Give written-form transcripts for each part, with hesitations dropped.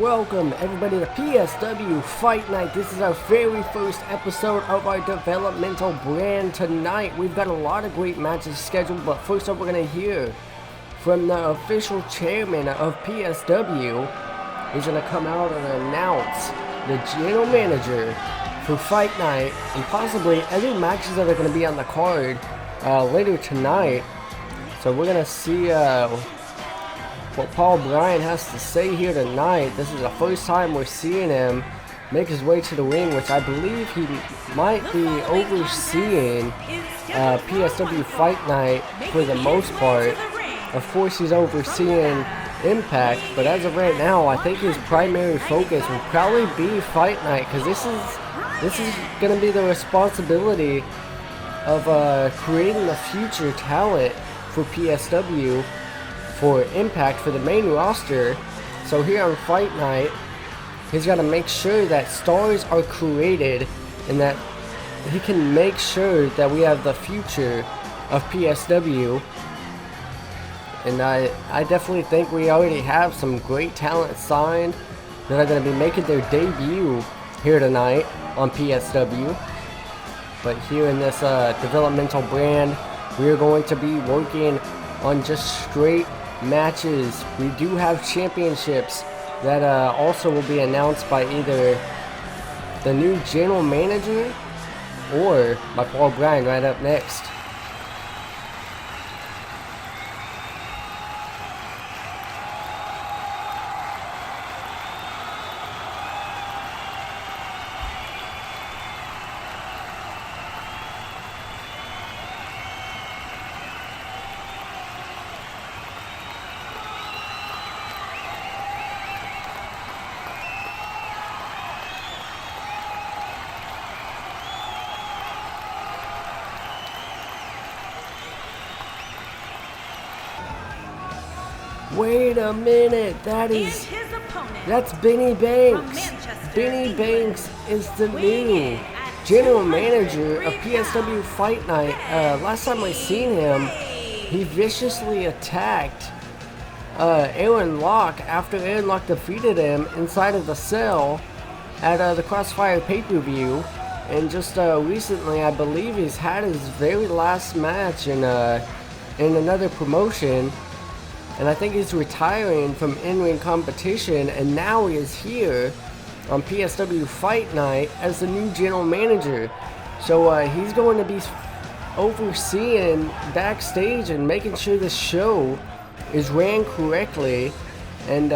Welcome everybody to PSW Fight Night. This is our very first episode of our developmental brand. Tonight we've got a lot of great matches scheduled, but first up we're going to hear from the official chairman of PSW. He's going to come out and announce the general manager for Fight Night and possibly other matches that are going to be on the card later tonight. So we're going to see what Paul Bryan has to say here tonight. This is the first time we're seeing him make his way to the ring, which I believe he might be overseeing PSW Fight Night for the most part. Of course he's overseeing Impact, but as of right now I think his primary focus will probably be Fight Night, because this is going to be the responsibility of creating the future talent for PSW for Impact for the main roster. So here on Fight Night, he's got to make sure that stars are created and that he can make sure that we have the future of PSW. And I definitely think we already have some great talent signed that are going to be making their debut here tonight on PSW. But here in this developmental brand, we are going to be working on just straight matches. We do have championships that also will be announced by either the new general manager or by Paul Bryan right up next. Wait a minute, that's Benny Banks. Benny Banks is the new general manager of PSW Fight Night. Last time I seen him, he viciously attacked Aaron Locke after Aaron Locke defeated him inside of the cell at the Crossfire pay-per-view. And just recently, I believe he's had his very last match in another promotion. And I think he's retiring from in-ring competition, and now he is here on PSW Fight Night as the new general manager. So he's going to be overseeing backstage and making sure the show is ran correctly. And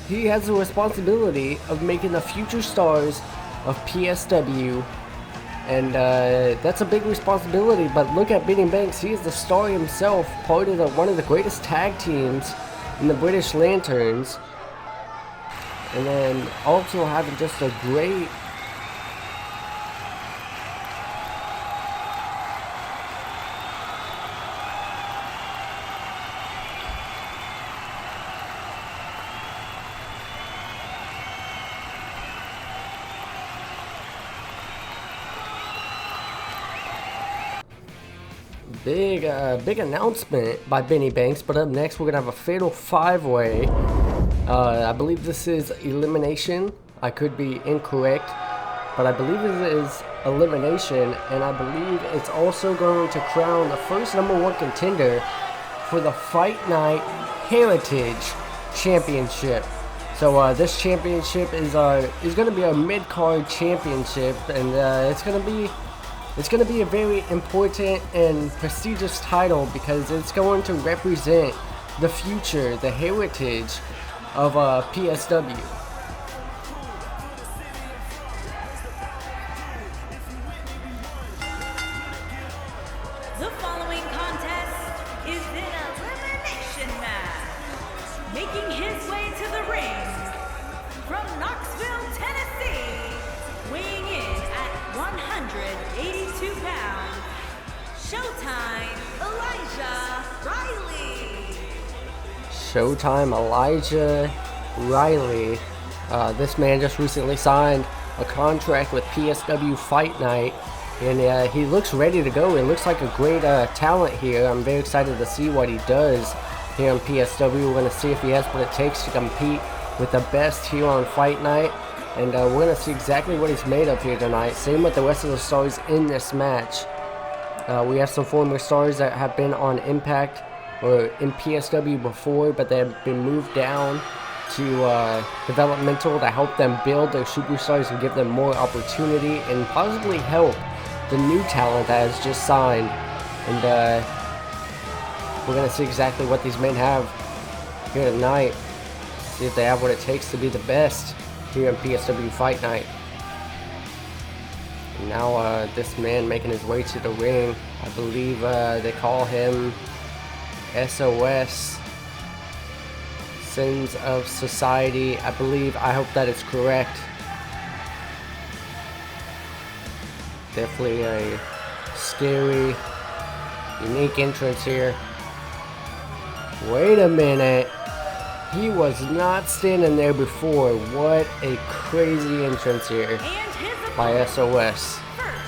he has the responsibility of making the future stars of PSW. And that's a big responsibility, but look at Benny Banks. He is the star himself, part of one of the greatest tag teams in the British Lanterns. And then also having just a great big announcement by Benny Banks. But up next we're gonna have a fatal 5-way. I believe this is elimination. I could be incorrect, but I believe it is elimination, and I believe it's also going to crown the first #1 contender for the Fight Night Heritage Championship. So this championship is going to be our mid-card championship, and it's going to be a very important and prestigious title because it's going to represent the future, the heritage of PSW. The following contest is an elimination match. Making his way to the ring from Knoxville, Tennessee, weighing in at 182 pounds, Showtime Elijah Riley. Showtime Elijah Riley. This man just recently signed a contract with PSW Fight Night, and he looks ready to go. It looks like a great talent here. I'm very excited to see what he does here on PSW. We're going to see if he has what it takes to compete with the best here on Fight Night. And we're going to see exactly what he's made of here tonight. Same with the rest of the stars in this match. We have some former stars that have been on Impact or in PSW before, but they have been moved down to developmental to help them build their superstars and give them more opportunity and possibly help the new talent that has just signed. And we're going to see exactly what these men have here tonight. See if they have what it takes to be the best here in PSW Fight Night. And now this man making his way to the ring. I believe they call him SOS, Sins of Society. I believe, I hope that is correct. Definitely a scary, unique entrance here. Wait a minute. He was not standing there before. What a crazy entrance here by SOS. First,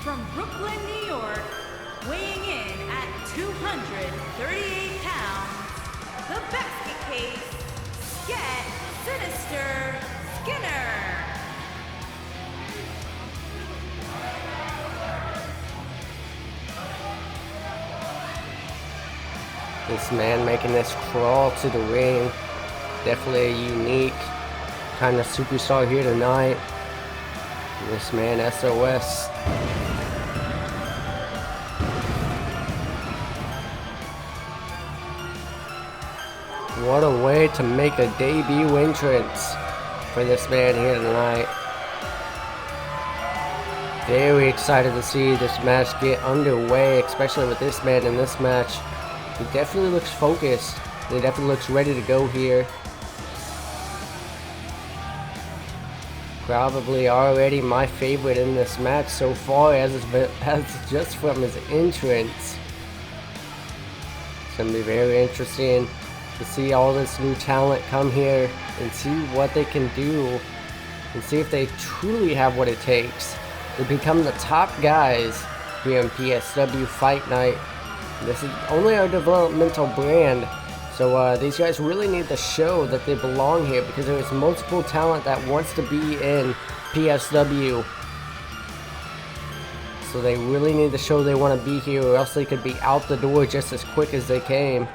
from Brooklyn, New York, weighing in at 238 pounds, the basket case, Get Sinister Skinner. This man making this crawl to the ring. Definitely a unique kind of superstar here tonight. This man, SOS. What a way to make a debut entrance for this man here tonight. Very excited to see this match get underway, especially with this man in this match. He definitely looks focused. He definitely looks ready to go here. Probably already my favorite in this match so far, as just from his entrance. It's gonna be very interesting to see all this new talent come here and see what they can do and see if they truly have what it takes to become the top guys here in PSW Fight Night. This is only our developmental brand, so these guys really need to show that they belong here, because there is multiple talent that wants to be in PSW. So they really need to show they want to be here, or else they could be out the door just as quick as they came.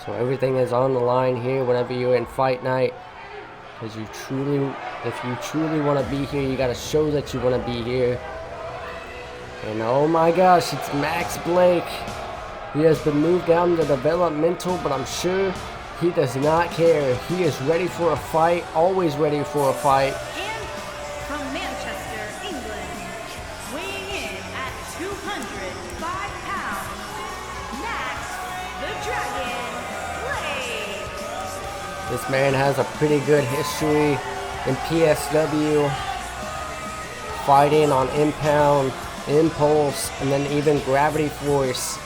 So everything is on the line here whenever you're in Fight Night, because if you truly want to be here, you got to show that you want to be here. And oh my gosh, it's Max Blake. He has been moved down to developmental, but I'm sure he does not care. He is ready for a fight, always ready for a fight. And from Manchester, England, weighing in at 205 pounds, Max the Dragon Blake. This man has a pretty good history in PSW, fighting on Impound, Impulse, and then even Gravity Force.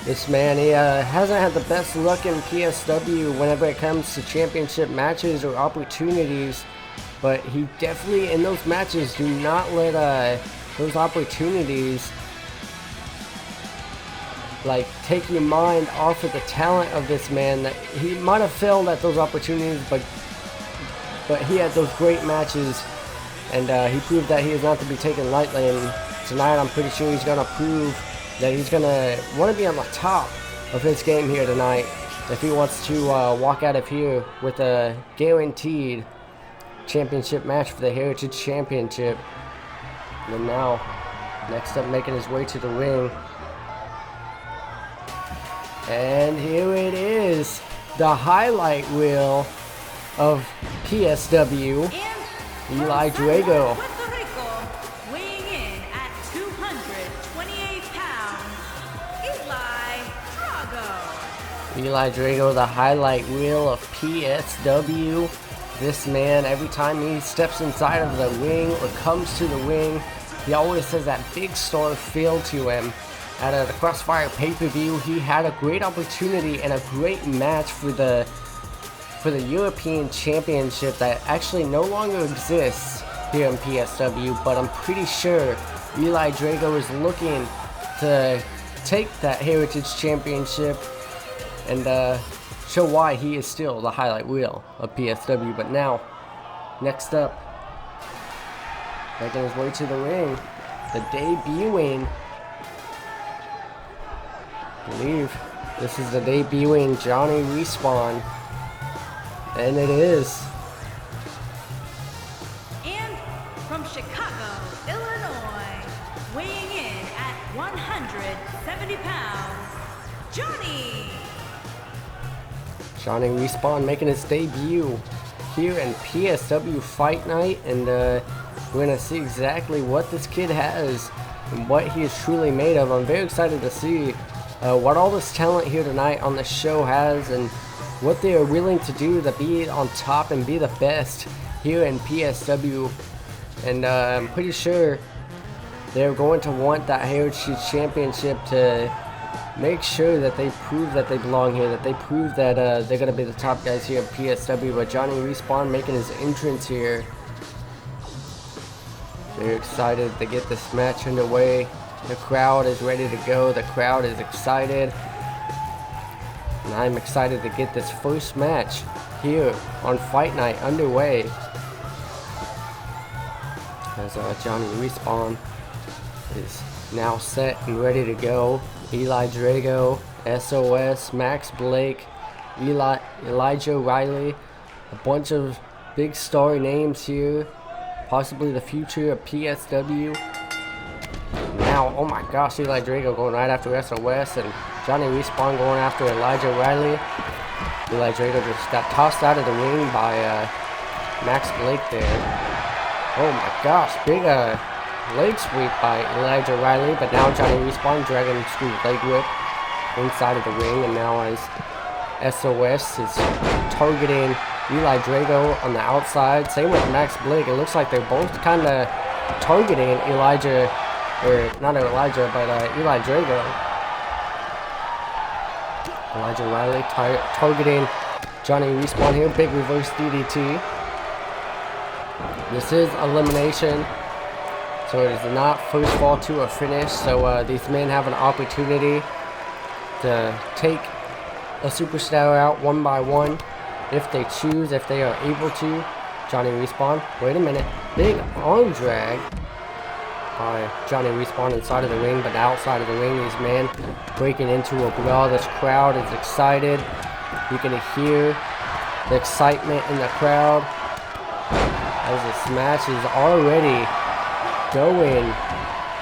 This man, he hasn't had the best luck in PSW whenever it comes to championship matches or opportunities, but he definitely, in those matches, do not let those opportunities like take your mind off of the talent of this man. That he might have failed at those opportunities, but he had those great matches. And he proved that he is not to be taken lightly, and tonight I'm pretty sure he's going to prove that he's going to want to be on the top of his game here tonight if he wants to walk out of here with a guaranteed championship match for the Heritage Championship. And then now, next up, making his way to the ring. And here it is, the highlight reel of PSW. Eli Drago. Weighing in at 228 pounds, Eli Drago. Eli Drago, the highlight reel of PSW. This man, every time he steps inside of the ring or comes to the ring, he always has that big star feel to him. At the Crossfire pay-per-view, he had a great opportunity and a great match for the European Championship that actually no longer exists here in PSW, but I'm pretty sure Eli Drago is looking to take that Heritage Championship and show why he is still the highlight reel of PSW. But now, next up, making his way to the ring, the debuting, I believe this is the debuting Johnny Respawn, and it is. And from Chicago, Illinois, weighing in at 170 pounds, Johnny Respawn making his debut here in PSW Fight Night, and we're gonna see exactly what this kid has and what he is truly made of. I'm very excited to see what all this talent here tonight on the show has, and what they are willing to do to be on top and be the best here in PSW. And I'm pretty sure they're going to want that Heritage Championship to make sure that they prove that they belong here, that they prove that they're going to be the top guys here at PSW. But Johnny Respawn making his entrance here. They're excited to get this match underway. The crowd is ready to go. The crowd is excited. And I'm excited to get this first match here on Fight Night underway. As Johnny Respawn is now set and ready to go. Eli Drago, SOS, Max Blake, Elijah Riley, a bunch of big star names here, possibly the future of PSW. Now, oh my gosh, Eli Drago going right after SOS, and Johnny Respawn going after Elijah Riley. Eli Drago just got tossed out of the ring by Max Blake there. Oh my gosh, big leg sweep by Elijah Riley, but now Johnny Respawn dragging screw leg whip inside of the ring, and now as SOS is targeting Eli Drago on the outside. Same with Max Blake. It looks like they're both kind of targeting Elijah, or not Elijah, but Eli Drago. Elijah Riley targeting Johnny Respawn here. Big reverse DDT. This is elimination, so it is not first fall to a finish. So these men have an opportunity to take a superstar out one by one if they choose, if they are able to. Johnny Respawn, wait a minute, big arm drag by Johnny Respawn inside of the ring, but outside of the ring, these men breaking into a brawl. This crowd is excited. You can hear the excitement in the crowd as this match is already going.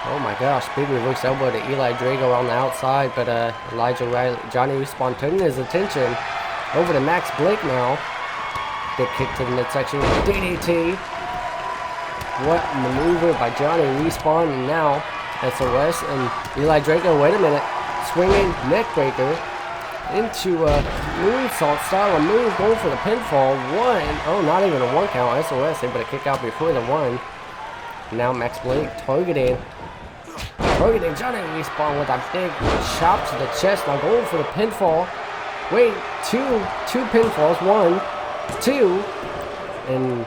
Oh my gosh, big reverse elbow to Eli Drago on the outside, but Elijah Riley, Johnny Respawn turning his attention over to Max Blake now. Big kick to the midsection, DDT. What maneuver by Johnny Respawn, and now SOS and Eli Drago, wait a minute, swinging neck breaker into a moonsault style of move, going for the pinfall. Not even a one count. SOS able to kick out before the one. Now Max Blake targeting Johnny Respawn with a big chop to the chest. Now going for the pinfall. Wait, two pinfalls, 1, 2, and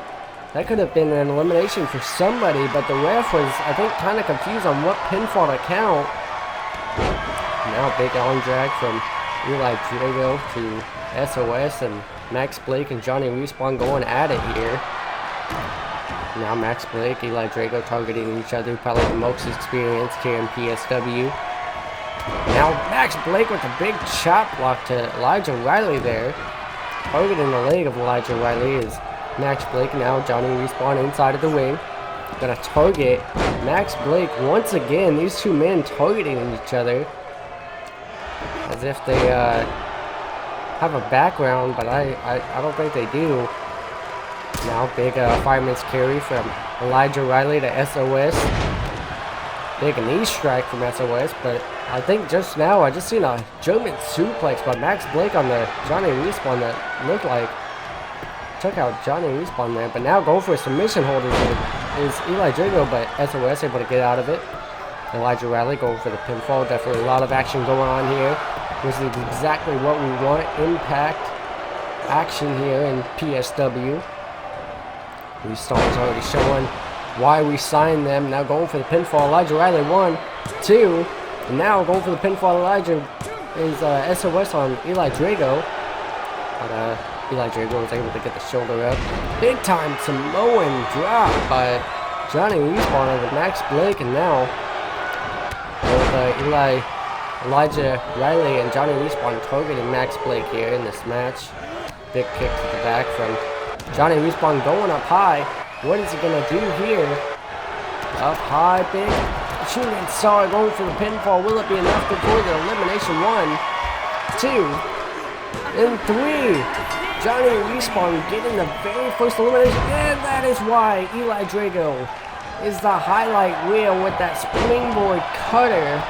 that could have been an elimination for somebody, but the ref was, I think, kind of confused on what pinfall to count. Now big arm drag from Eli Drago to SOS, and Max Blake and Johnny Respawn going at it here. Now Max Blake, Eli Drago targeting each other, probably the most experienced here in PSW. Now Max Blake with a big chop block to Elijah Riley there. Targeting the leg of Elijah Riley is Max Blake. Now Johnny Respawn inside of the ring. Gonna target Max Blake once again. These two men targeting each other as if they have a background, but I don't think they do. Now big fireman's carry from Elijah Riley to SOS. Big knee strike from SOS, but I think just now I just seen a German suplex by Max Blake on the Johnny Respawn that looked like took out Johnny Respawn there. But now going for a submission hold is Eli Drago, but SOS able to get out of it. Elijah Riley going for the pinfall. Definitely a lot of action going on here. This is exactly what we want. Impact action here in PSW. These stars already showing why we signed them. Now going for the pinfall. Elijah Riley, 1, 2. And now going for the pinfall. Elijah is SOS on Eli Drago. But Eli Drago was able to get the shoulder up. Big time Samoan drop by Johnny Respawn over Max Blake, and now with Elijah Riley and Johnny Respawn targeting Max Blake here in this match. Big kick to the back from Johnny Respawn going up high. What is he gonna do here? Up high, big shooting star going for the pinfall. Will it be enough before the elimination? 1, 2, and 3. Johnny Respawn getting the very first elimination, and that is why Eli Drago is the highlight reel with that springboard cutter.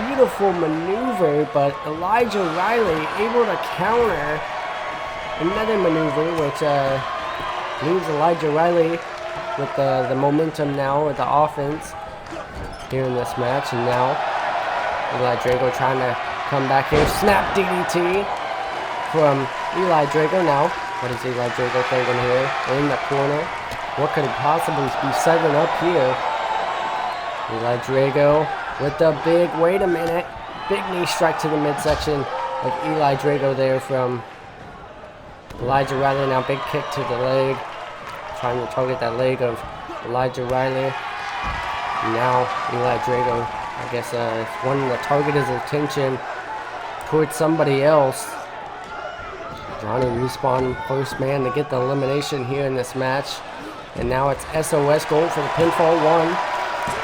Beautiful maneuver, but Elijah Riley able to counter another maneuver, which leaves Elijah Riley with the momentum now with the offense here in this match. And now Eli Drago trying to come back here. Snap DDT from Eli Drago. Now, what is Eli Drago thinking here? In the corner. What could he possibly be setting up here? Eli Drago with the big, wait a minute, big knee strike to the midsection of Eli Drago there from Elijah Riley. Now big kick to the leg, trying to target that leg of Elijah Riley. Now Eli Drago, I guess, wanting to target his attention towards somebody else. Johnny Respawn, first man to get the elimination here in this match. And now it's SOS going for the pinfall. 1,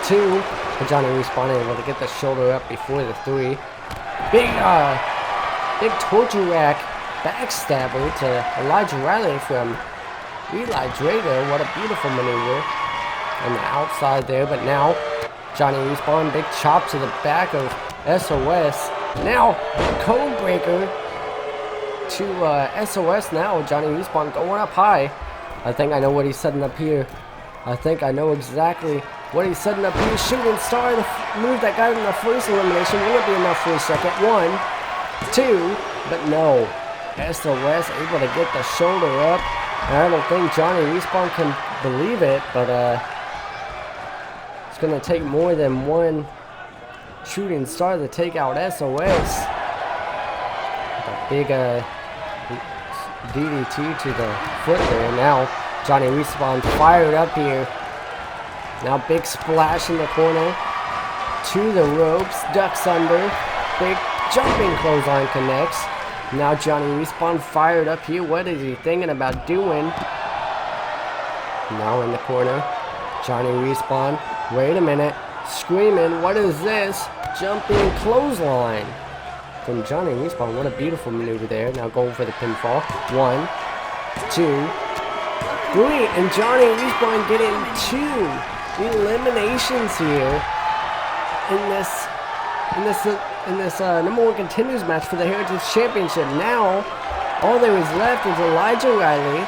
2. But Johnny Respawn able to get the shoulder up before the 3. Big torture rack backstabber to Elijah Riley from Eli Drago. What a beautiful maneuver on the outside there. But now Johnny Respawn, big chop to the back of SOS. Now code breaker to SOS. Now Johnny Respawn going up high. I think I know what he's setting up here. I think I know exactly what he's setting up here. Shooting star, the move that got him the first elimination. Will it be enough for a second? 1, 2, but no. SOS able to get the shoulder up. And I don't think Johnny Respawn can believe it, but it's going to take more than one shooting star to take out SOS. A big DDT to the foot there. Now Johnny Respawn fired up here. Now big splash in the corner to the ropes, ducks under, big jumping clothesline connects. Now Johnny Respawn fired up here. What is he thinking about doing? Now in the corner, Johnny Respawn, wait a minute, screaming, what is this? Jumping clothesline from Johnny Respawn. What a beautiful maneuver there. Now going for the pinfall. 1, 2, 3, and Johnny Respawn getting 2 eliminations here in this number 1 contenders match for the Heritage Championship. Now all there is left is Elijah Riley,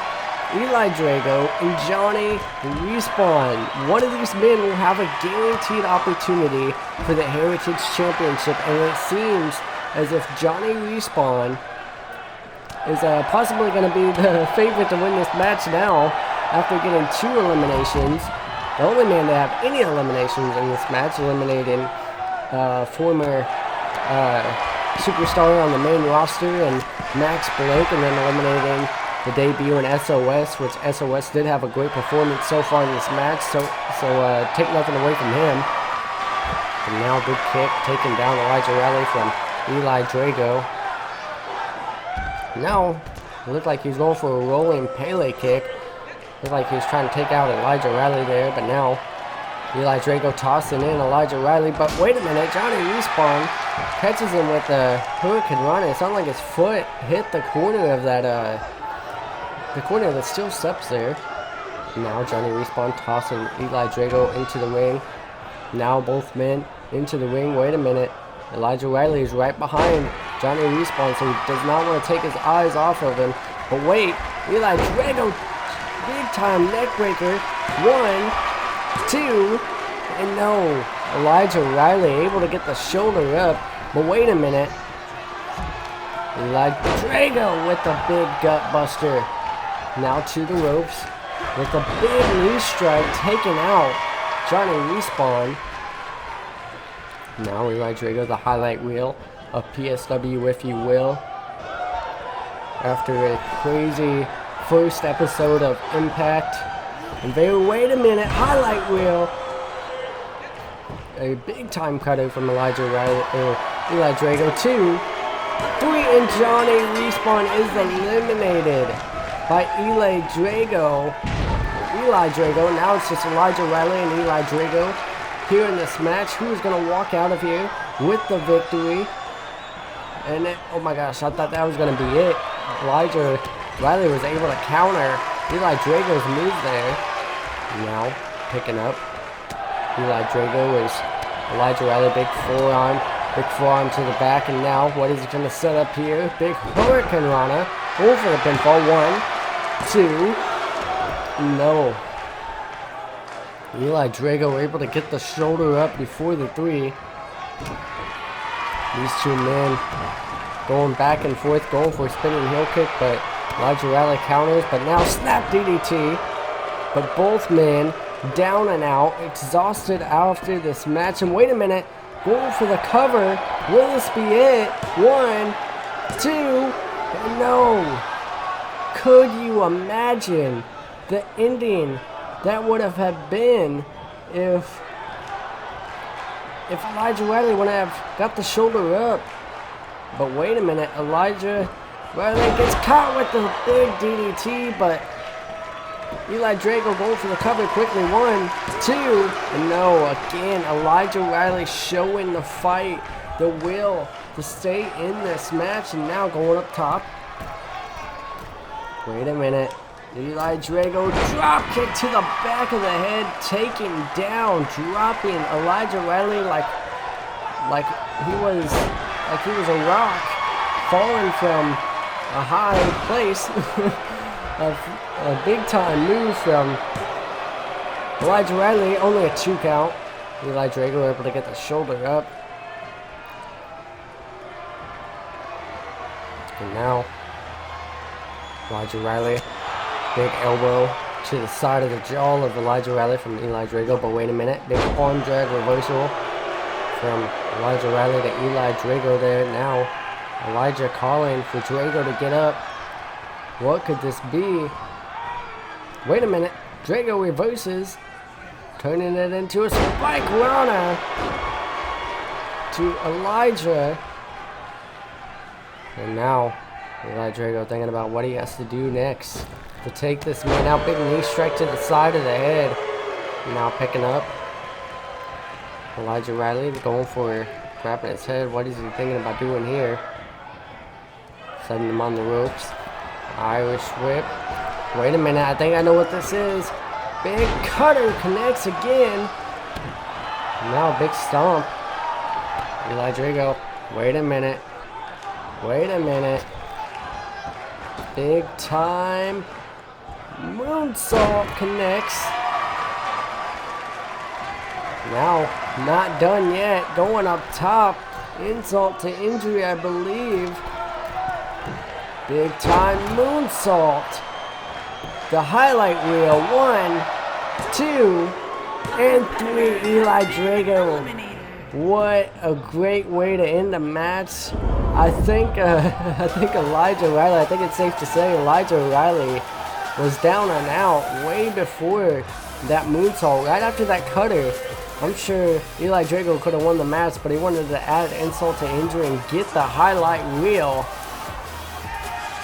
Eli Drago, and Johnny Respawn. One of these men will have a guaranteed opportunity for the Heritage Championship, and it seems as if Johnny Respawn is possibly going to be the favorite to win this match now after getting 2 eliminations. The only man to have any eliminations in this match, eliminating former superstar on the main roster and Max Blake, and then eliminating the debut in SOS, which SOS did have a great performance so far in this match, so take nothing away from him. And now big kick, taking down Elijah Riley from Eli Drago. Now, it looked like he was going for a rolling Pele kick. Looked like he was trying to take out Elijah Riley there, but now Eli Drago tossing in Elijah Riley. But wait a minute, Johnny Respawn catches him with a Hurricane Run. It sounded like his foot hit the corner of that, the corner of the steel steps there. Now Johnny Respawn tossing Eli Drago into the ring. Now both men into the ring. Wait a minute. Elijah Riley is right behind Johnny Respawn, so he does not want to take his eyes off of him. But wait, Eli Drago, big time neck breaker. 1, 2, and no. Elijah Riley able to get the shoulder up. But wait a minute. Eli Drago with the big gut buster. Now to the ropes with a big knee strike, taking out Johnny Respawn. Now Eli Drago, the highlight reel of PSW, if you will. After a crazy first episode of Impact. And wait a minute, highlight reel. A big time cutter from Eli Drago. 2, 3, and Johnny Respawn is eliminated by Eli Drago. Now it's just Elijah Riley and Eli Drago here in this match. Who's going to walk out of here with the victory? And oh my gosh, I thought that was going to be it. Elijah Riley was able to counter Eli Drago's move there. Now picking up Eli Drago is Elijah Riley, big forearm to the back, and now what is he going to set up here? Big Hurricane Rana over the pinfall. 1, 2, no. Eli Drago able to get the shoulder up before the 3. These two men going back and forth, going for a spinning heel kick, but Elijah Riley counters, but now snap DDT. But both men down and out, exhausted after this match. And wait a minute, going for the cover. Will this be it? 1, 2, and no. Could you imagine the ending that would have been if Elijah Riley wouldn't have got the shoulder up? But wait a minute, Elijah Riley gets caught with the big DDT, but Eli Drago going for the cover quickly. 1, 2, and no. Again, Elijah Riley showing the fight, the will to stay in this match, and now going up top. Wait a minute. Eli Drago drop kick to the back of the head, taking down, dropping Elijah Riley like he was a rock falling from a high place. A big time move from Elijah Riley, only a 2 count. Eli Drago able to get the shoulder up. And now Elijah Riley, big elbow to the side of the jaw of Elijah Riley from Eli Drago. But wait a minute, big arm drag reversal from Elijah Riley to Eli Drago there. Now Elijah calling for Drago to get up. What could this be? Wait a minute. Drago reverses, turning it into a spike Rana to Elijah. And now Eli Drago thinking about what he has to do next to take this man out. Big knee strike to the side of the head. Now picking up Elijah Riley, going for grabbing his head. What is he thinking about doing here? Setting him on the ropes. Irish whip. Wait a minute, I think I know what this is. Big cutter connects again. Now a big stomp. Eli Drago. Wait a minute. Big time moonsault connects. Now, not done yet. Going up top. Insult to injury, I believe. Big time moonsault. The highlight reel. 1, 2, and 3. Eli Drago. What a great way to end the match. I think Elijah Riley, I think it's safe to say Elijah Riley was down and out way before that moonsault. Right after that cutter, I'm sure Eli Drago could have won the match, but he wanted to add insult to injury and get the highlight reel.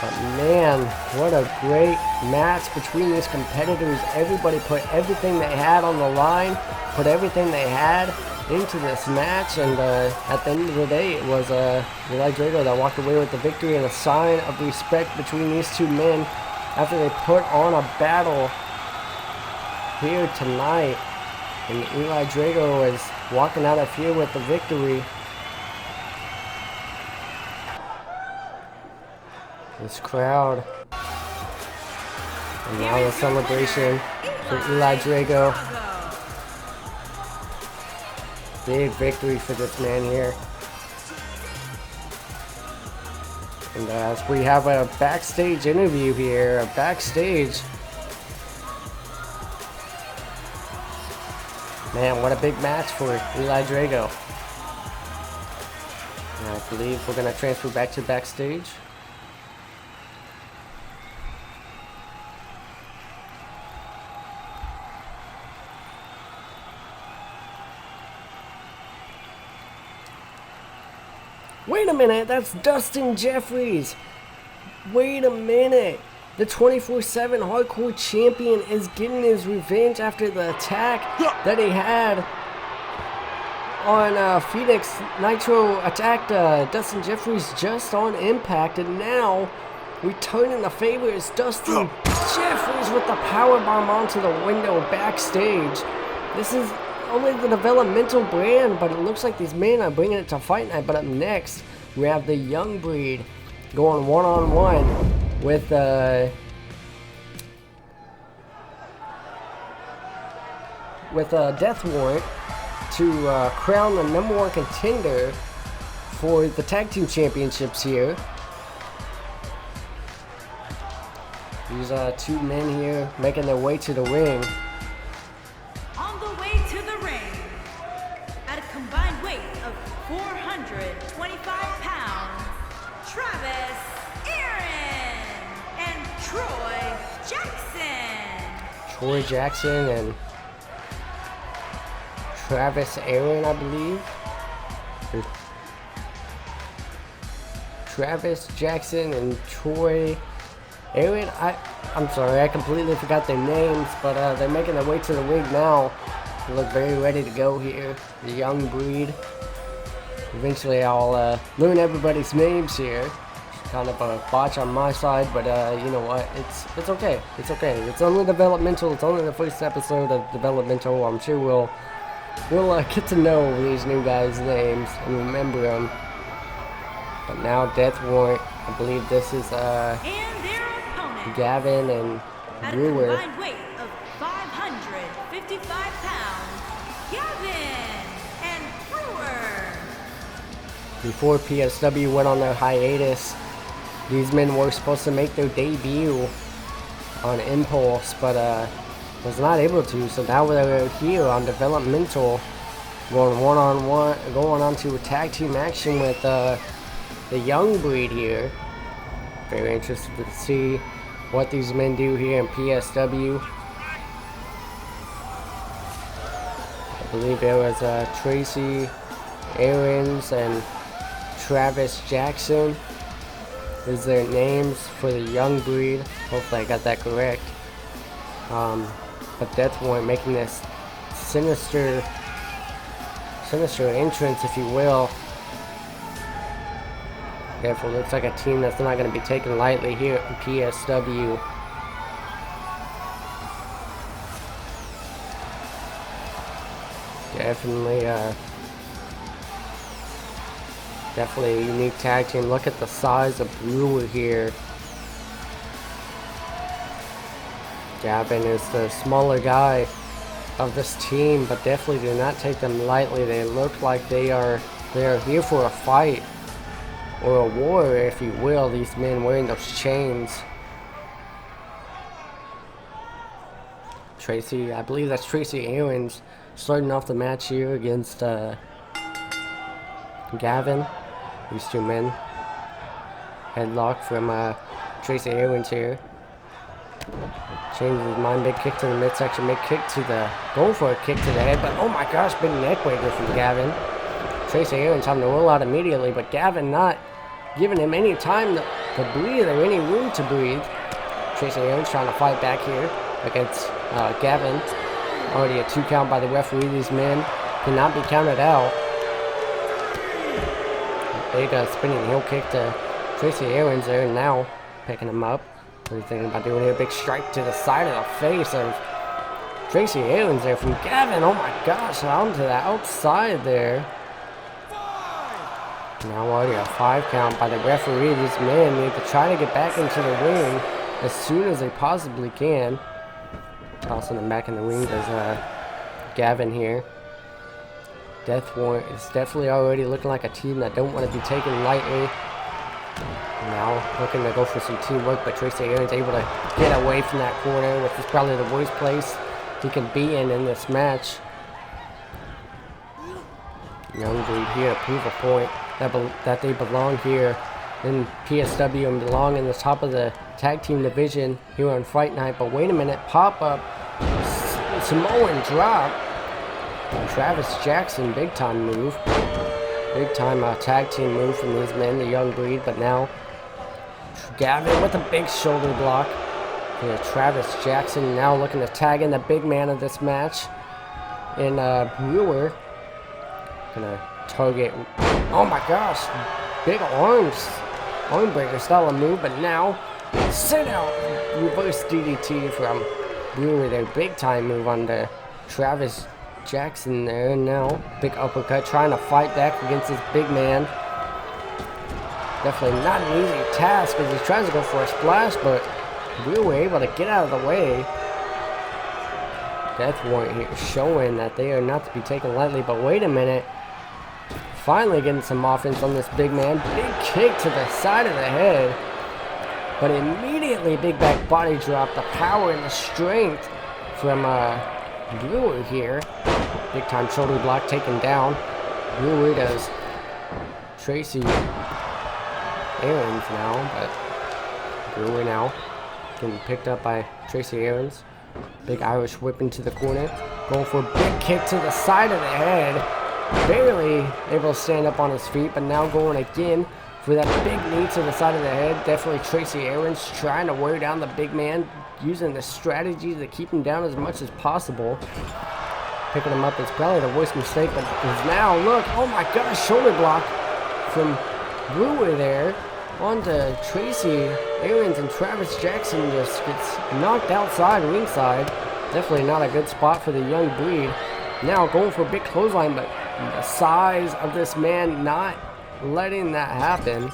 But man, what a great match between these competitors. Everybody put everything they had on the line, put everything they had into this match, and at the end of the day, it was Eli Drago that walked away with the victory, and a sign of respect between these two men after they put on a battle here tonight. And Eli Drago is walking out of here with the victory. This crowd. And now the celebration for Eli Drago. Big victory for this man here. And as we have a backstage interview here, Man, what a big match for Eli Drago. I believe we're going to transfer back to backstage. Wait a minute, that's Dustin Jeffries. Wait a minute. The 24/7 Hardcore Champion is getting his revenge after the attack that he had on Phoenix. Nitro attacked Dustin Jeffries just on Impact, and now returning the favor is Dustin Jeffries with the powerbomb onto the window backstage. This is only the developmental brand, but it looks like these men are bringing it to Fight Night. But up next, we have the Young Breed going one-on-one with Death Warrant to crown the #1 contender for the tag team championships here. These two men here making their way to the ring. On the way to the ring, at a combined weight of 425 pounds, Travis Aaron and Troy Jackson. Troy Jackson and Travis Aaron, I believe. Travis Jackson and Troy Aaron. I'm sorry, I completely forgot their names, but they're making their way to the ring now. They look very ready to go here. The Young Breed. Eventually I'll learn everybody's names here. It's kind of a botch on my side, but you know what? It's okay. It's okay. It's only developmental. It's only the first episode of developmental. I'm sure we'll get to know these new guys' names and remember them. But now Death Warrant, I believe this is Gavin and Brewer. At a combined weight of 555 pounds, Gavin and Brewer. Before PSW went on their hiatus, these men were supposed to make their debut on Impulse, but was not able to. So now they're here on developmental, going one-on-one, going on to a tag team action with the Young Breed here. Very interested to see what these men do here in PSW. I believe there was Tracy Aarons and Travis Jackson is their names for the Young Breed. Hopefully I got that correct. But Death Warrant making this sinister entrance, if you will. Therefore, looks like a team that's not going to be taken lightly here in PSW. Definitely a unique tag team. Look at the size of Brewer here. Gavin is the smaller guy of this team, but definitely do not take them lightly. They look like they are here for a fight. Or a war, if you will, these men wearing those chains. Tracy, I believe that's Tracy Aarons starting off the match here against Gavin. These two men. Headlock from Tracy Aarons here. Changes his mind, big kick to the midsection, big kick to the, going for a kick to the head, but oh my gosh, big neck breaker from Gavin. Tracy Aarons having to roll out immediately, but Gavin not giving him any time to breathe or any room to breathe. Tracy Aarons trying to fight back here against Gavin. Already a 2 count by the referee. These men cannot be counted out. Big spinning heel kick to Tracy Aarons there, and now picking him up. What are you thinking about doing here? Big strike to the side of the face of Tracy Aarons there from Gavin. Oh my gosh, onto the outside there. Now already a 5 count by the referee. These men need to try to get back into the ring as soon as they possibly can. Tossing them back in the ring does Gavin here. Death Warrant is definitely already looking like a team that don't want to be taken lightly. Now looking to go for some teamwork, but Tracy Aarons able to get away from that corner, which is probably the worst place he can be in this match. Young Breed here to prove a point. that they belong here in PSW and belong in the top of the tag team division here on Fight Night. But wait a minute, pop up, Samoan drop, Travis Jackson, big time move, big time tag team move from these men, the Young Breed. But now Gavin with a big shoulder block. Here, Travis Jackson now looking to tag in the big man of this match, and Brewer gonna target. Oh my gosh, big arms, arm breaker style of move. But now sit out, reverse DDT from Brewer there, big time move on the Travis Jackson there. And now big uppercut, trying to fight back against this big man. Definitely not an easy task as he tries to go for a splash, but we were able to get out of the way. Death Warrant here showing that they are not to be taken lightly. But wait a minute, finally getting some offense on this big man. Big kick to the side of the head, but immediately big back body drop. The power and the strength from Brewer here. Big time shoulder block taken down. Brewer does Tracy Aaron's now, but Brewer now getting picked up by Tracy Aaron's. Big Irish whip into the corner. Going for a big kick to the side of the head. Barely able to stand up on his feet, but now going again for that big knee to the side of the head. Definitely Tracy Aaron's trying to wear down the big man, using the strategy to keep him down as much as possible. Picking him up is probably the worst mistake, but now look, oh my gosh, shoulder block from Brewer there onto Tracy Aaron's, and Travis Jackson just gets knocked outside ringside. Definitely not a good spot for the Young Breed. Now going for a big clothesline, but the size of this man not letting that happen.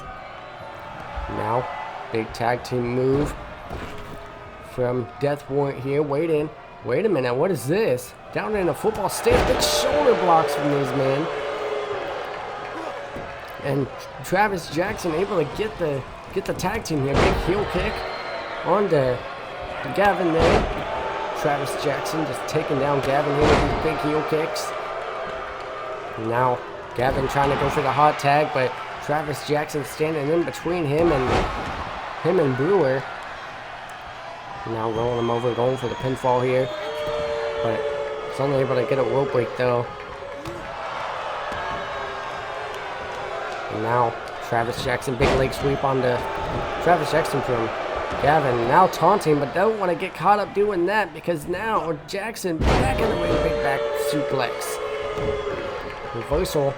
Now big tag team move from Death Warrant here. Wait a minute, what is this? Down in a football stand, big shoulder blocks from these men. And Travis Jackson able to get the tag team here. Big heel kick onto Gavin there. Travis Jackson just taking down Gavin here with these big heel kicks. And now Gavin trying to go for the hot tag, but Travis Jackson standing in between him and Brewer. Now rolling him over, going for the pinfall here, but he's only able to get a rope break though. And now Travis Jackson, big leg sweep onto Travis Jackson from Gavin. Now taunting, but don't want to get caught up doing that, because now Jackson back in the ring, big back suplex. Reversal,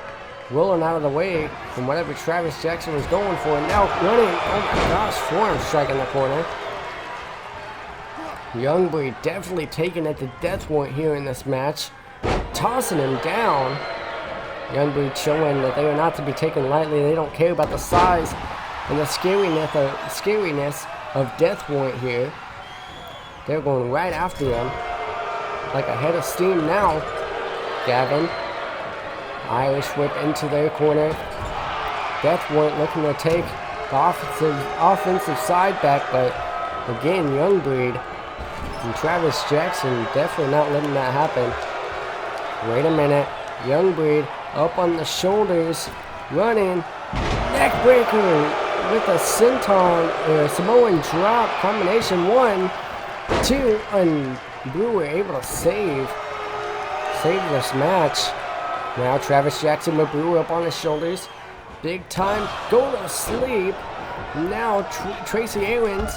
rolling out of the way from whatever Travis Jackson was going for. And now running, oh my gosh, forearm strike in the corner. Young Breed definitely taking it to Death Warrant here in this match, tossing him down. Young Breed showing that they are not to be taken lightly. They don't care about the size and the scariness of Death Warrant here. They're going right after him like a head of steam now. Gavin, Irish whip into their corner. Death Warrant looking to take the offensive side back, but again, Young Breed and Travis Jackson definitely not letting that happen. Wait a minute, Young Breed up on the shoulders, running, neck breaker with a senton, Samoan drop combination, 1, 2, and Brewer able to save this match. Now Travis Jackson with Brewer up on his shoulders, big time, go to sleep. Now Tracy Aaron's,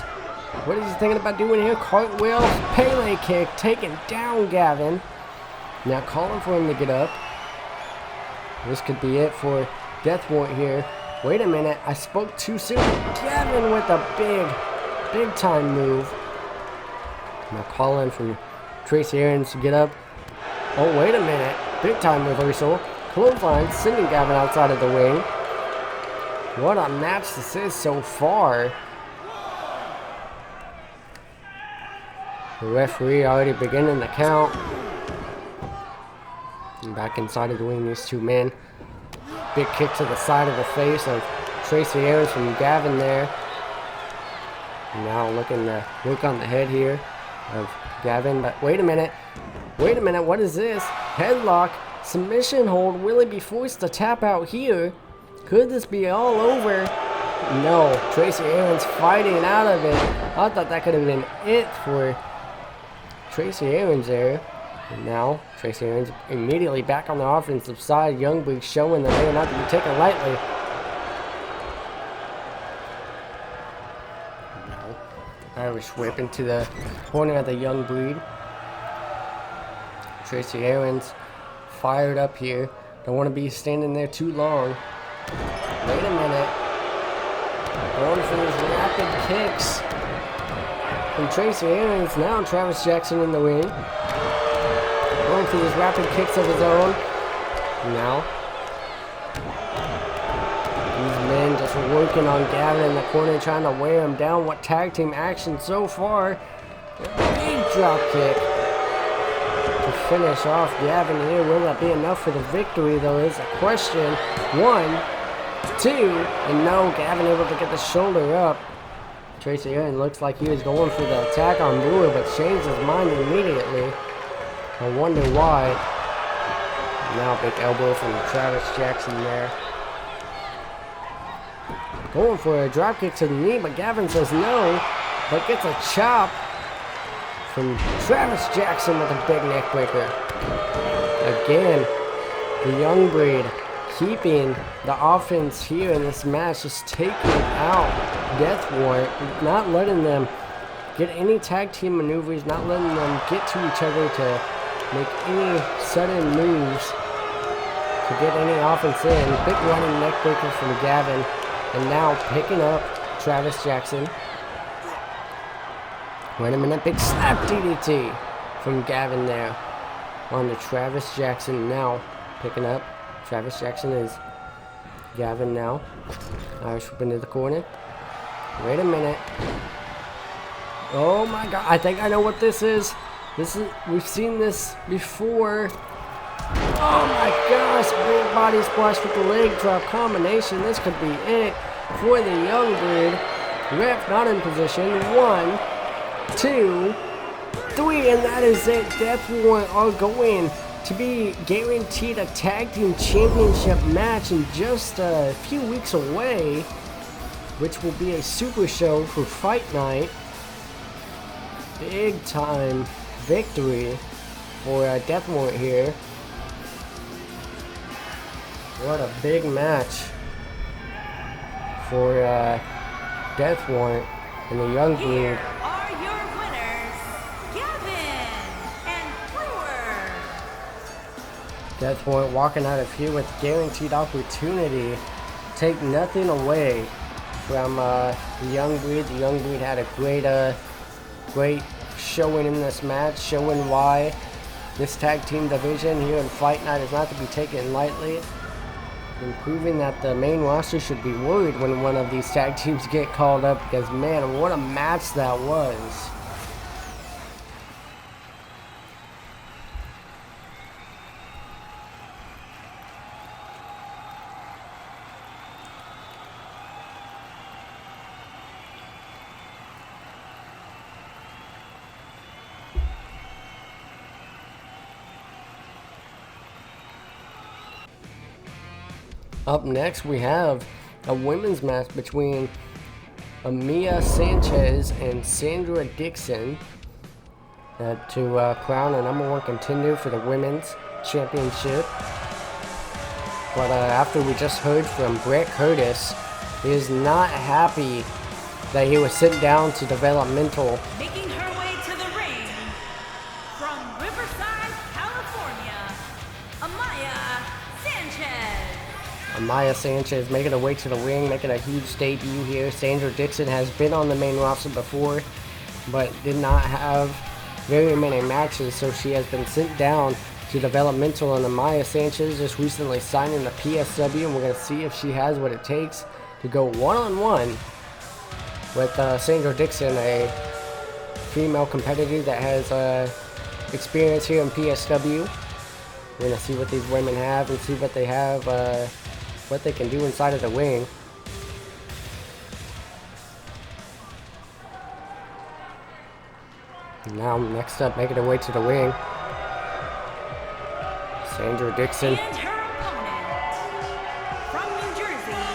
what is he thinking about doing here? Cartwheel, Pele kick, taking down Gavin. Now calling for him to get up. This could be it for Death Warrant here. Wait a minute, I spoke too soon. Gavin with a big time move. Now calling for Tracy Aaron's to get up. Oh, wait a minute, big time reversal. Clothesline, sending Gavin outside of the ring. What a match this is so far. The referee already beginning the count. And back inside of the ring, these two men. Big kick to the side of the face of Tracy Aaron's from Gavin there. And now looking to work on the head here of Gavin. But wait a minute, what is this? Headlock, submission hold. Will he be forced to tap out here? Could this be all over? No, Tracy Aaron's fighting out of it. I thought that could have been it for Tracy Aaron's there. And now, Tracy Aaron's immediately back on the offensive side. Youngbreed showing that they are not to be taken lightly. No. Irish whip into the corner of the Youngbreed. Tracy Aaron's fired up here. Don't want to be standing there too long. Wait a minute. Going for these rapid kicks from Tracy Aaron's. Now Travis Jackson in the ring. Going for these rapid kicks of his own. Now. These men just working on Gavin in the corner, trying to wear him down. What tag team action so far. Big drop kick to finish off Gavin here. Will that be enough for the victory, though, is a question. 1, 2, and no, Gavin able to get the shoulder up. Tracy Aaron looks like he was going for the attack on Brewer, but changed his mind immediately. I wonder why. Now big elbow from Travis Jackson there. Going for a drop kick to the knee, but Gavin says no, but gets a chop from Travis Jackson with a big neck breaker. Again, the young breed keeping the offense here in this match, just taking out Death Warrant, not letting them get any tag team maneuvers, not letting them get to each other to make any sudden moves to get any offense in. Big running neck breaker from Gavin, and now picking up Travis Jackson. Wait a minute, big slap DDT from Gavin there on to Travis Jackson. Now picking up Travis Jackson is Gavin now. Irish whip into the corner. Wait a minute. Oh my god, I think I know what this is. We've seen this before. Oh my gosh, big body splash with the leg drop combination. This could be it for the young breed. Ref not in position. 1, 2, 3, and that is it. Death Warrant are going to be guaranteed a tag team championship match in just a few weeks away, which will be a super show for Fight Night. Big time victory for Death Warrant here. What a big match for Death Warrant and the young breed. Here are your winners, Gavin and Brewer. Death Warrant walking out of here with guaranteed opportunity. Take nothing away from the young breed. The young breed had a great showing in this match, showing why this tag team division here in Fight Night is not to be taken lightly, and proving that the main roster should be worried when one of these tag teams get called up, because man, what a match that was. Up next, we have a women's match between Amaya Sanchez and Sandra Dixon to crown a #1 contender for the women's championship. But after we just heard from Brett Curtis, he is not happy that he was sent down to developmental. Making her way to the ring from Riverside, California, Amaya Sanchez. Amaya Sanchez making her way to the ring, making a huge debut here. Sandra Dixon has been on the main roster before, but did not have very many matches, so she has been sent down to developmental. And Amaya Sanchez just recently signed in the PSW, and we're going to see if she has what it takes to go one-on-one with Sandra Dixon, a female competitor that has experience here in PSW. We're going to see what these women have and see what they have, what they can do inside of the ring. Now, next up, making her way to the ring, Sandra Dixon. And her opponent from New Jersey,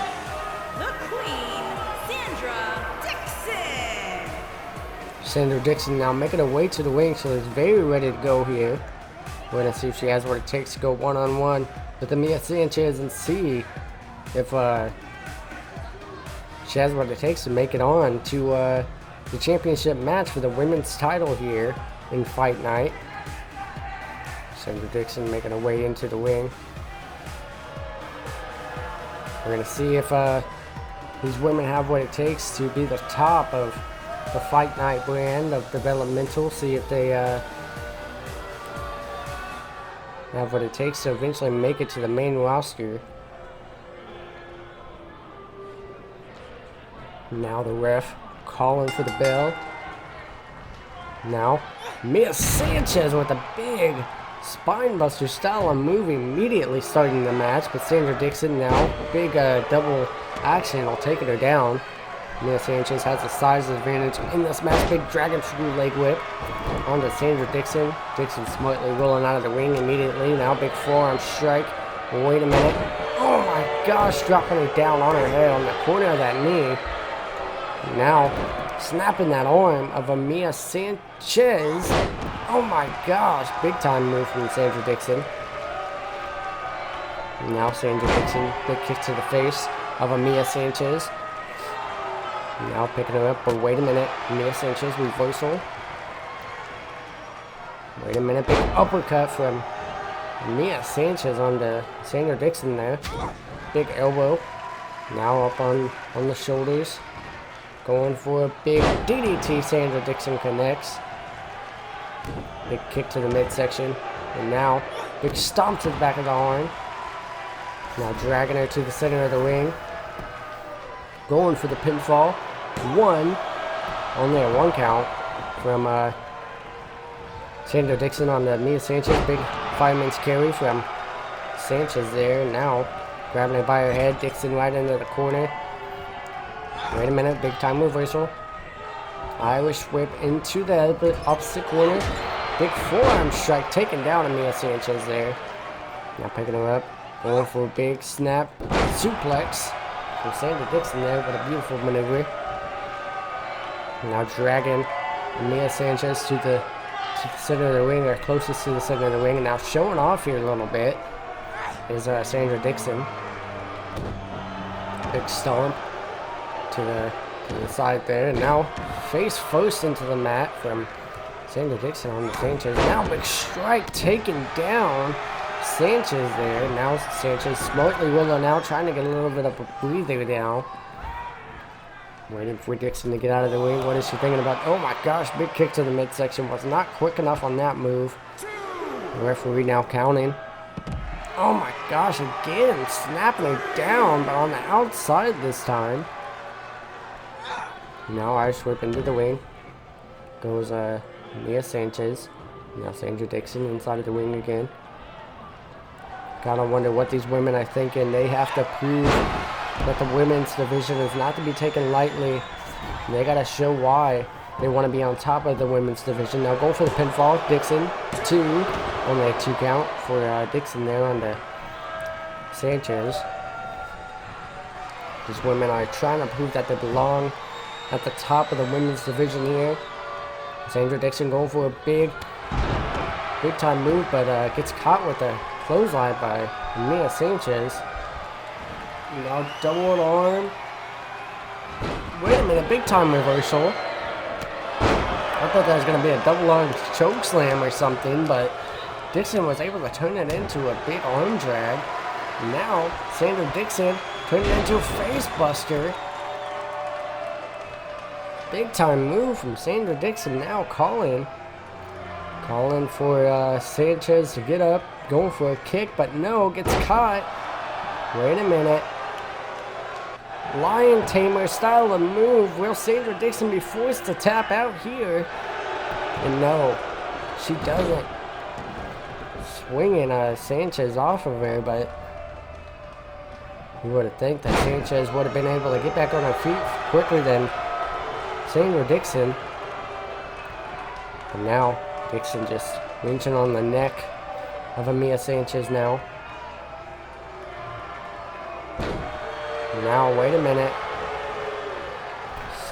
Sandra Dixon now making her way to the ring. She is very ready to go here. We're going to see if she has what it takes to go one-on-one with Mia Sanchez and see if she has what it takes to make it on to the championship match for the women's title here in Fight Night. Sandra Dixon making her way into the ring. We're going to see if these women have what it takes to be the top of the Fight Night brand of developmental. See if they have what it takes to eventually make it to the main roster. Now the ref calling for the bell. Now Mia Sanchez with a big spinebuster style of move immediately starting the match, but Sandra Dixon now big double action will taking her down. Mia Sanchez has the size advantage in this match. Big dragon screw leg whip onto Sandra Dixon. Dixon smartly rolling out of the ring immediately. Now big forearm strike. Wait a minute. Oh my gosh, dropping her down on her head on the corner of that knee. Now snapping that arm of Mia Sanchez. Oh my gosh, big time move from Sandra Dixon. Now Sandra Dixon, big kick to the face of Mia Sanchez. Now picking her up, but wait a minute. Mia Sanchez reversal. Wait a minute, big uppercut from Mia Sanchez onto Sandra Dixon there. Big elbow. Now up on the shoulders. Going for a big DDT. Sandra Dixon connects. Big kick to the midsection. And now, big stomp to the back of the arm. Now dragging her to the center of the ring. Going for the pinfall. Only a one count from Sandra Dixon on the Mia Sanchez. Big fireman's carry from Sanchez there. Now grabbing her by her head. Dixon right into the corner. Wait a minute, big time reversal. Irish whip into the opposite corner. Big forearm strike taking down Mia Sanchez there. Now picking her up. Going for a big snap suplex from Sandra Dixon there with a beautiful maneuver. Now dragging Mia Sanchez to the center of the ring, or closest to the center of the ring. And now showing off here a little bit is Sandra Dixon. Big stomp to the side there. And now face first into the mat from Sandra Dixon on the Sanchez. Now big strike taking down Sanchez there. Now Sanchez smartly rolling out, trying to get a little bit of a breather down. Waiting for Dixon to get out of the ring. What is she thinking about? Oh my gosh, big kick to the midsection. Was not quick enough on that move. The referee now counting. Oh my gosh, again, snapping her down, but on the outside this time. Now Irish whip into the ring. Goes Mia Sanchez. Now Sandra Dixon inside of the ring again. Gotta wonder what these women are thinking. They have to prove that the women's division is not to be taken lightly. And they gotta show why they want to be on top of the women's division. Now going for the pinfall. Dixon, 2. Only a 2 count for Dixon there on the Sanchez. These women are trying to prove that they belong at the top of the women's division here. Sandra Dixon going for a big time move, but gets caught with a clothesline by Mia Sanchez. Now double arm. Wait a minute, big time reversal. I thought that was going to be a double arm choke slam or something, but Dixon was able to turn it into a big arm drag. Now Sandra Dixon turned it into a face buster. Big time move from Sandra Dixon. Now calling for Sanchez to get up, going for a kick, but no, gets caught. Wait a minute. Lion Tamer style of move. Will Sandra Dixon be forced to tap out here? And no, she doesn't. Swinging Sanchez off of her, but you would have think that Sanchez would have been able to get back on her feet quicker than Sandra Dixon. And now Dixon just wrenching on the neck of Mia Sanchez now. Now, wait a minute.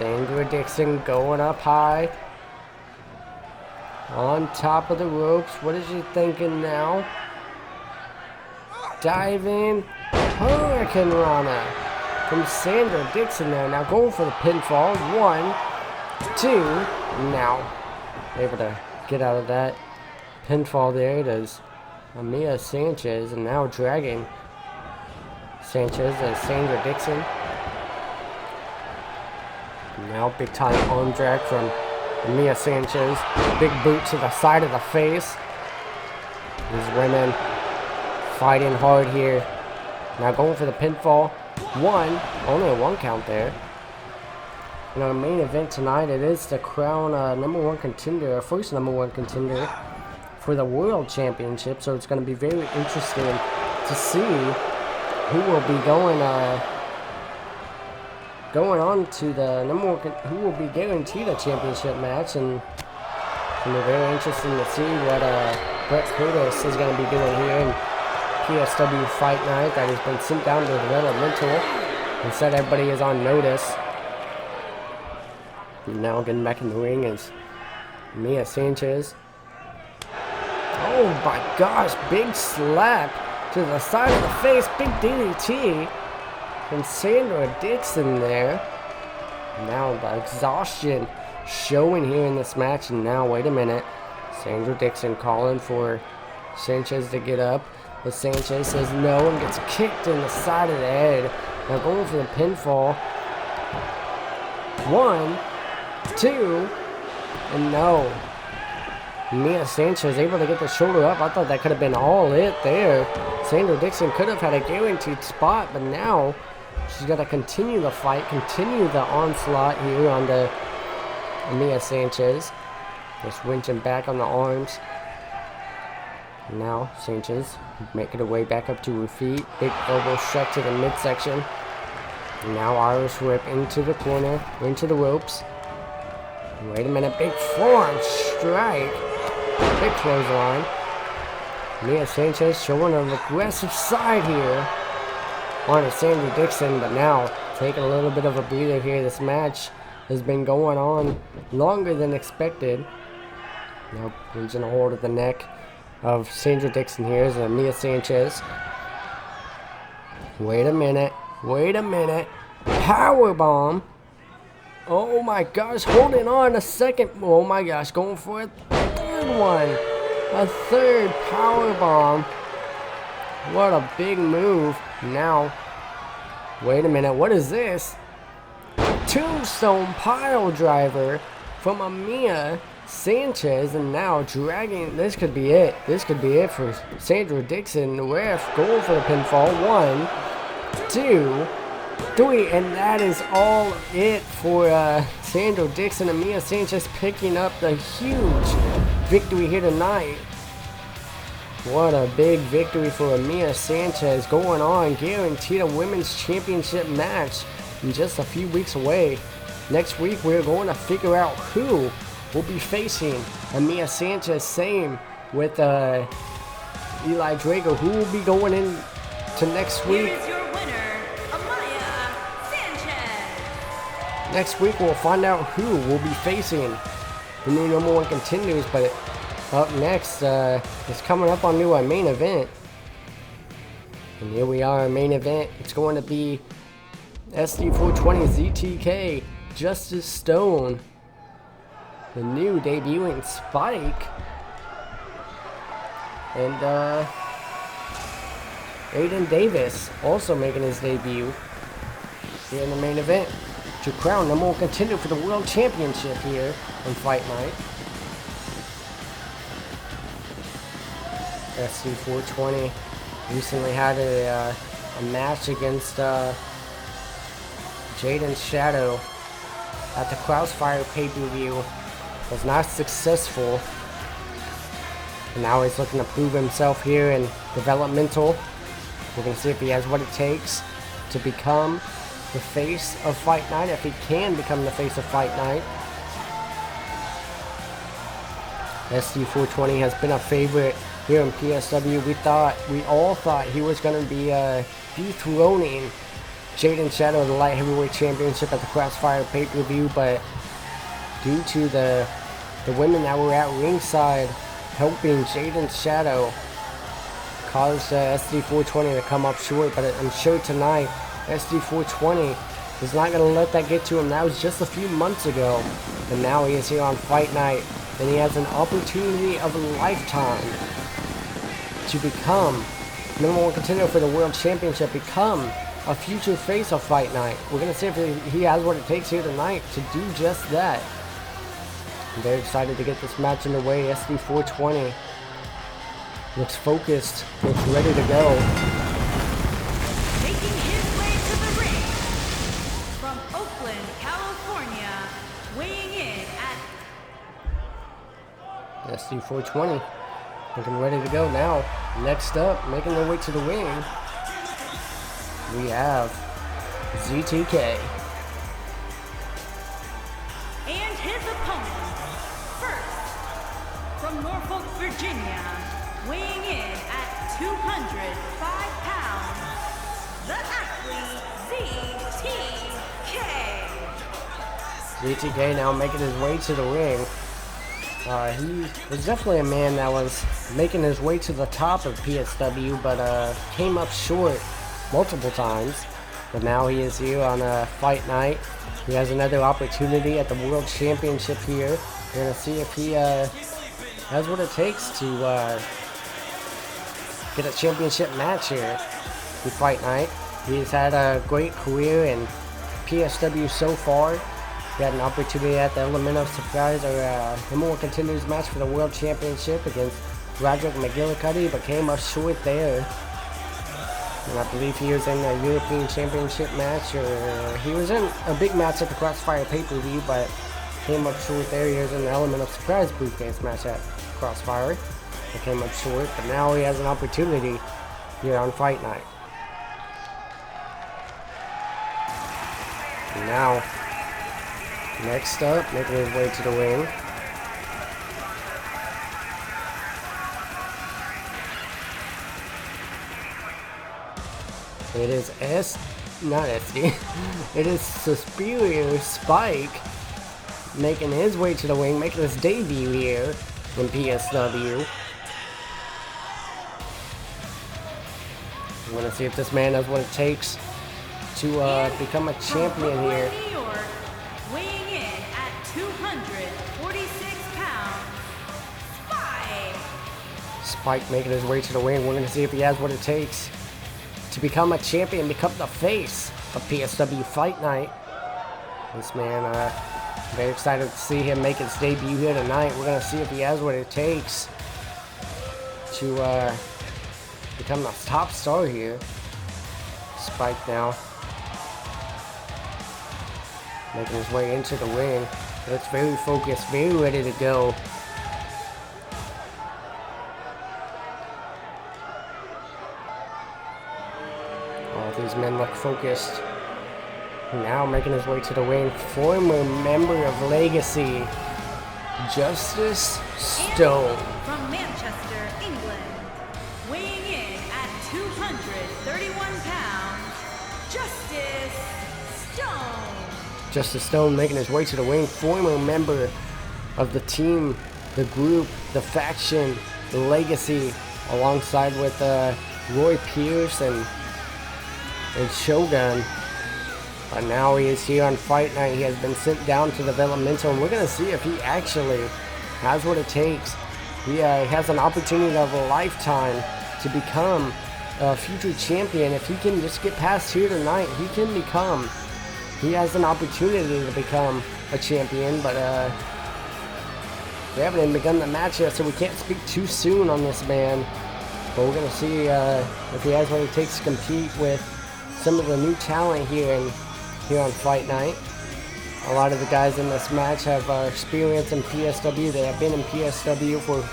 Sandra Dixon going up high. On top of the ropes. What is he thinking now? Diving. Hurricane Rana from Sandra Dixon there. Now going for the pinfall. 1, 2. Now able to get out of that pinfall there. It is Amia Sanchez, and now dragging Sanchez as Sandra Dixon. Now big time arm drag from Mia Sanchez. Big boot to the side of the face. These women fighting hard here. Now going for the pinfall. 1. Only a 1 count there. In our main event tonight, it is the crown #1 contender, first #1 contender for the World Championship. So it's going to be very interesting to see who will be going on to the who will be guaranteed a championship match, and it's going to be very interesting to see what Brett Curtis is going to be doing here in PSW Fight Night that has been sent down to developmental. Instead, everybody is on notice. Now getting back in the ring is Mia Sanchez. Oh my gosh, big slap to the side of the face, big DDT from Sandra Dixon there. Now the exhaustion showing here in this match, and now wait a minute. Sandra Dixon calling for Sanchez to get up, but Sanchez says no and gets kicked in the side of the head. Now going for the pinfall. 1, 2, and no. Mia Sanchez able to get the shoulder up. I thought that could have been all it there. Sandra Dixon could have had a guaranteed spot, but now she's got to continue the fight, continue the onslaught here on the Mia Sanchez. Just winching back on the arms. Now Sanchez making her way back up to her feet. Big elbow strike to the midsection. Now Irish whip into the corner, into the ropes. Wait a minute, big forearm strike. Big clothesline. Mia Sanchez showing an aggressive side here on Sandra Dixon, but now taking a little bit of a breather here. This match has been going on longer than expected. Now losing a hold of the neck of Sandra Dixon here is Mia Sanchez. Wait a minute. Wait a minute. Powerbomb. Oh my gosh, holding on a second. Oh my gosh, going for a third one. A third powerbomb. What a big move. Now, wait a minute, what is this? Tombstone pile driver from Amia Sanchez, and now dragging. This could be it. This could be it for Sandra Dixon. The ref going for the pinfall. 1, 2, 3, and that is all it for Sandra Dixon and Mia Sanchez picking up the huge victory here tonight. What a big victory for Mia Sanchez, going on, guaranteed a women's championship match in just a few weeks away. Next week we're going to figure out who will be facing Mia Sanchez. Same with Eli Drago, who will be going in to next week. Here is your winner, Amaya Sanchez. Next week we'll find out who will be facing the new #1 contenders, but up next is coming up on our main event. And here we are, our main event. It's going to be SD420 ZTK, Justice Stone, the new debuting Spike, and Aiden Davis also making his debut here in the main event to crown #1 contender for the World Championship here on Fight Night. SD420 recently had a match against Jaden Shadow at the Crossfire pay-per-view. Was not successful, and now he's looking to prove himself here in developmental. We're going to see if he has what it takes to become the face of Fight Night, if he can become the face of Fight Night. SD420 has been a favorite here in PSW. We all thought he was going to be dethroning Jaden Shadow, the light heavyweight championship at the Crossfire pay-per-view, but due to the the women that were at ringside helping Jaden's Shadow caused SD420 to come up short, but I'm sure tonight SD420 is not going to let that get to him. That was just a few months ago, and now he is here on Fight Night, and he has an opportunity of a lifetime to become #1 contender for the World Championship, become a future face of Fight Night. We're going to see if he has what it takes here tonight to do just that. I'm very excited to get this match underway. SD420 looks focused, looks ready to go. Making his way to the ring from Oakland, California, weighing in at SD420 looking ready to go now. Next up, making their way to the ring, we have ZTK. and his opponent, first from Norfolk, Virginia, weighing in at 205 pounds, the athlete ZTK. ZTK now making his way to the ring. He was definitely a man that was making his way to the top of PSW, but came up short multiple times. But now he is here on Fight Night. He has another opportunity at the World Championship here. We're going to see if he has what it takes to get a championship match here in Fight Night. He's had a great career in PSW so far. He had an opportunity at the Element of Surprise, or #1 contenders match for the World Championship against Roderick McGillicuddy, but came up short there. And I believe he was in a European Championship match, or he was in a big match at the Crossfire pay-per-view, but came up short there. He was in the Element of Surprise briefcase match at Crossfire. It came up short, but now he has an opportunity here on Fight Night. And now, next up, making his way to the ring, it is not SD, it is Superior Spike making his way to the ring, making his debut here in PSW. I'm gonna see if this man has what it takes to become a champion here. New York, weighing in at 246 pounds, Spike. Spike making his way to the ring. We're gonna see if he has what it takes to become a champion, become the face of PSW Fight Night. This man, very excited to see him make his debut here tonight. We're gonna see if he has what it takes to become the top star here. Spike now making his way into the ring. Looks very focused, very ready to go. All these men look focused. Now making his way to the ring, former member of Legacy, Justice Stone. From Manchester, England, weighing in at 231 pounds, Justice Stone. Justice Stone making his way to the ring, former member of the team, the group, the faction, the Legacy, alongside with Roy Pierce and Shogun. But now he is here on Fight Night. He has been sent down to developmental, and we're going to see if he actually has what it takes. He has an opportunity of a lifetime to become a future champion. If he can just get past here tonight, he has an opportunity to become a champion, but we haven't even begun the match yet, so we can't speak too soon on this man. But we're going to see if he has what it takes to compete with some of the new talent here on Fight Night. A lot of the guys in this match have experience in PSW. They have been in PSW for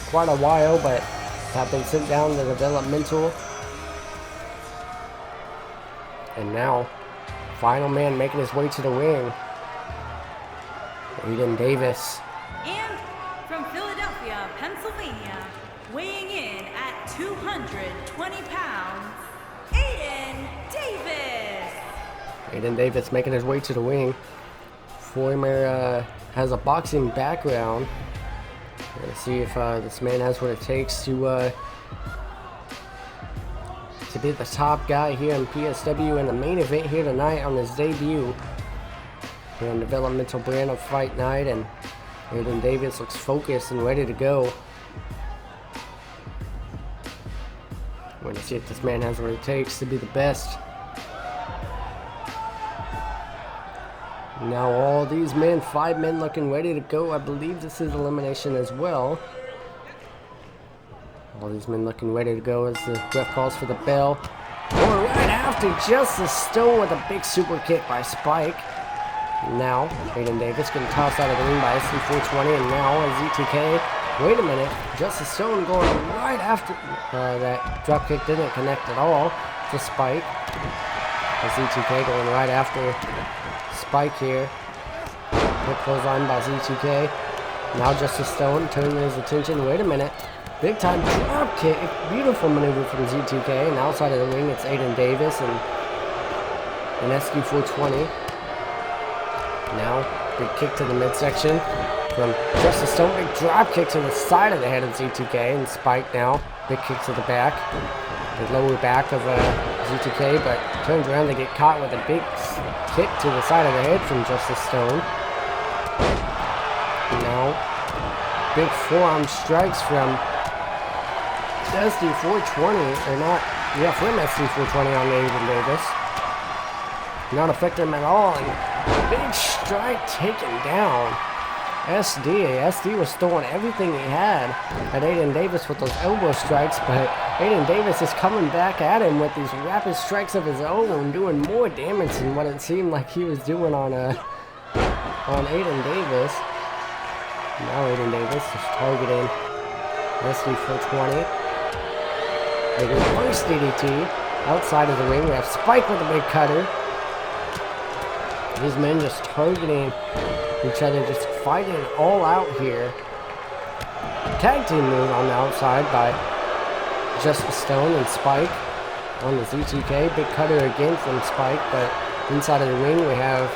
quite a while, but have been sent down to developmental. And now, final man making his way to the ring, Aiden Davis. And from Philadelphia, Pennsylvania, weighing in at 220 pounds, Aiden Davis. Aiden Davis making his way to the ring, former has a boxing background. Let's see if this man has what it takes to be the top guy here in PSW in the main event here tonight on his debut here on Developmental Brand of Fight Night. And Aiden Davis looks focused and ready to go. We're going to see if this man has what it takes to be the best. Now all these men, 5 men looking ready to go. I believe this is elimination as well. All these men looking ready to go as the ref calls for the bell. Or right after, Justice Stone with a big super kick by Spike. Now, Aiden Davis getting tossed out of the ring by SD420, and now ZTK. Wait a minute, Justice Stone going right after that drop kick didn't connect at all to Spike. ZTK going right after Spike here. Hit close on by ZTK. Now Justice Stone turning his attention. Wait a minute. Big time drop kick. Beautiful maneuver from ZTK. And outside of the ring, it's Aiden Davis and SD420. Now, big kick to the midsection from Justice Stone. Big drop kick to the side of the head of ZTK. And Spike now. Big kick to the back. The lower back of ZTK, but turns around to get caught with a big kick to the side of the head from Justice Stone. Now, big forearm strikes from SD420, or not, yeah, from SD420 on Aiden Davis. Not affecting him at all, and big strike taken down. SD was throwing everything he had at Aiden Davis with those elbow strikes, but Aiden Davis is coming back at him with these rapid strikes of his own, doing more damage than what it seemed like he was doing on Aiden Davis. Now Aiden Davis is targeting SD420. Big reverse DDT outside of the ring. We have Spike with a big cutter. These men just targeting each other, just fighting all out here. Tag team move on the outside by Justice Stone and Spike on the ZTK. Big cutter again from Spike, but inside of the ring we have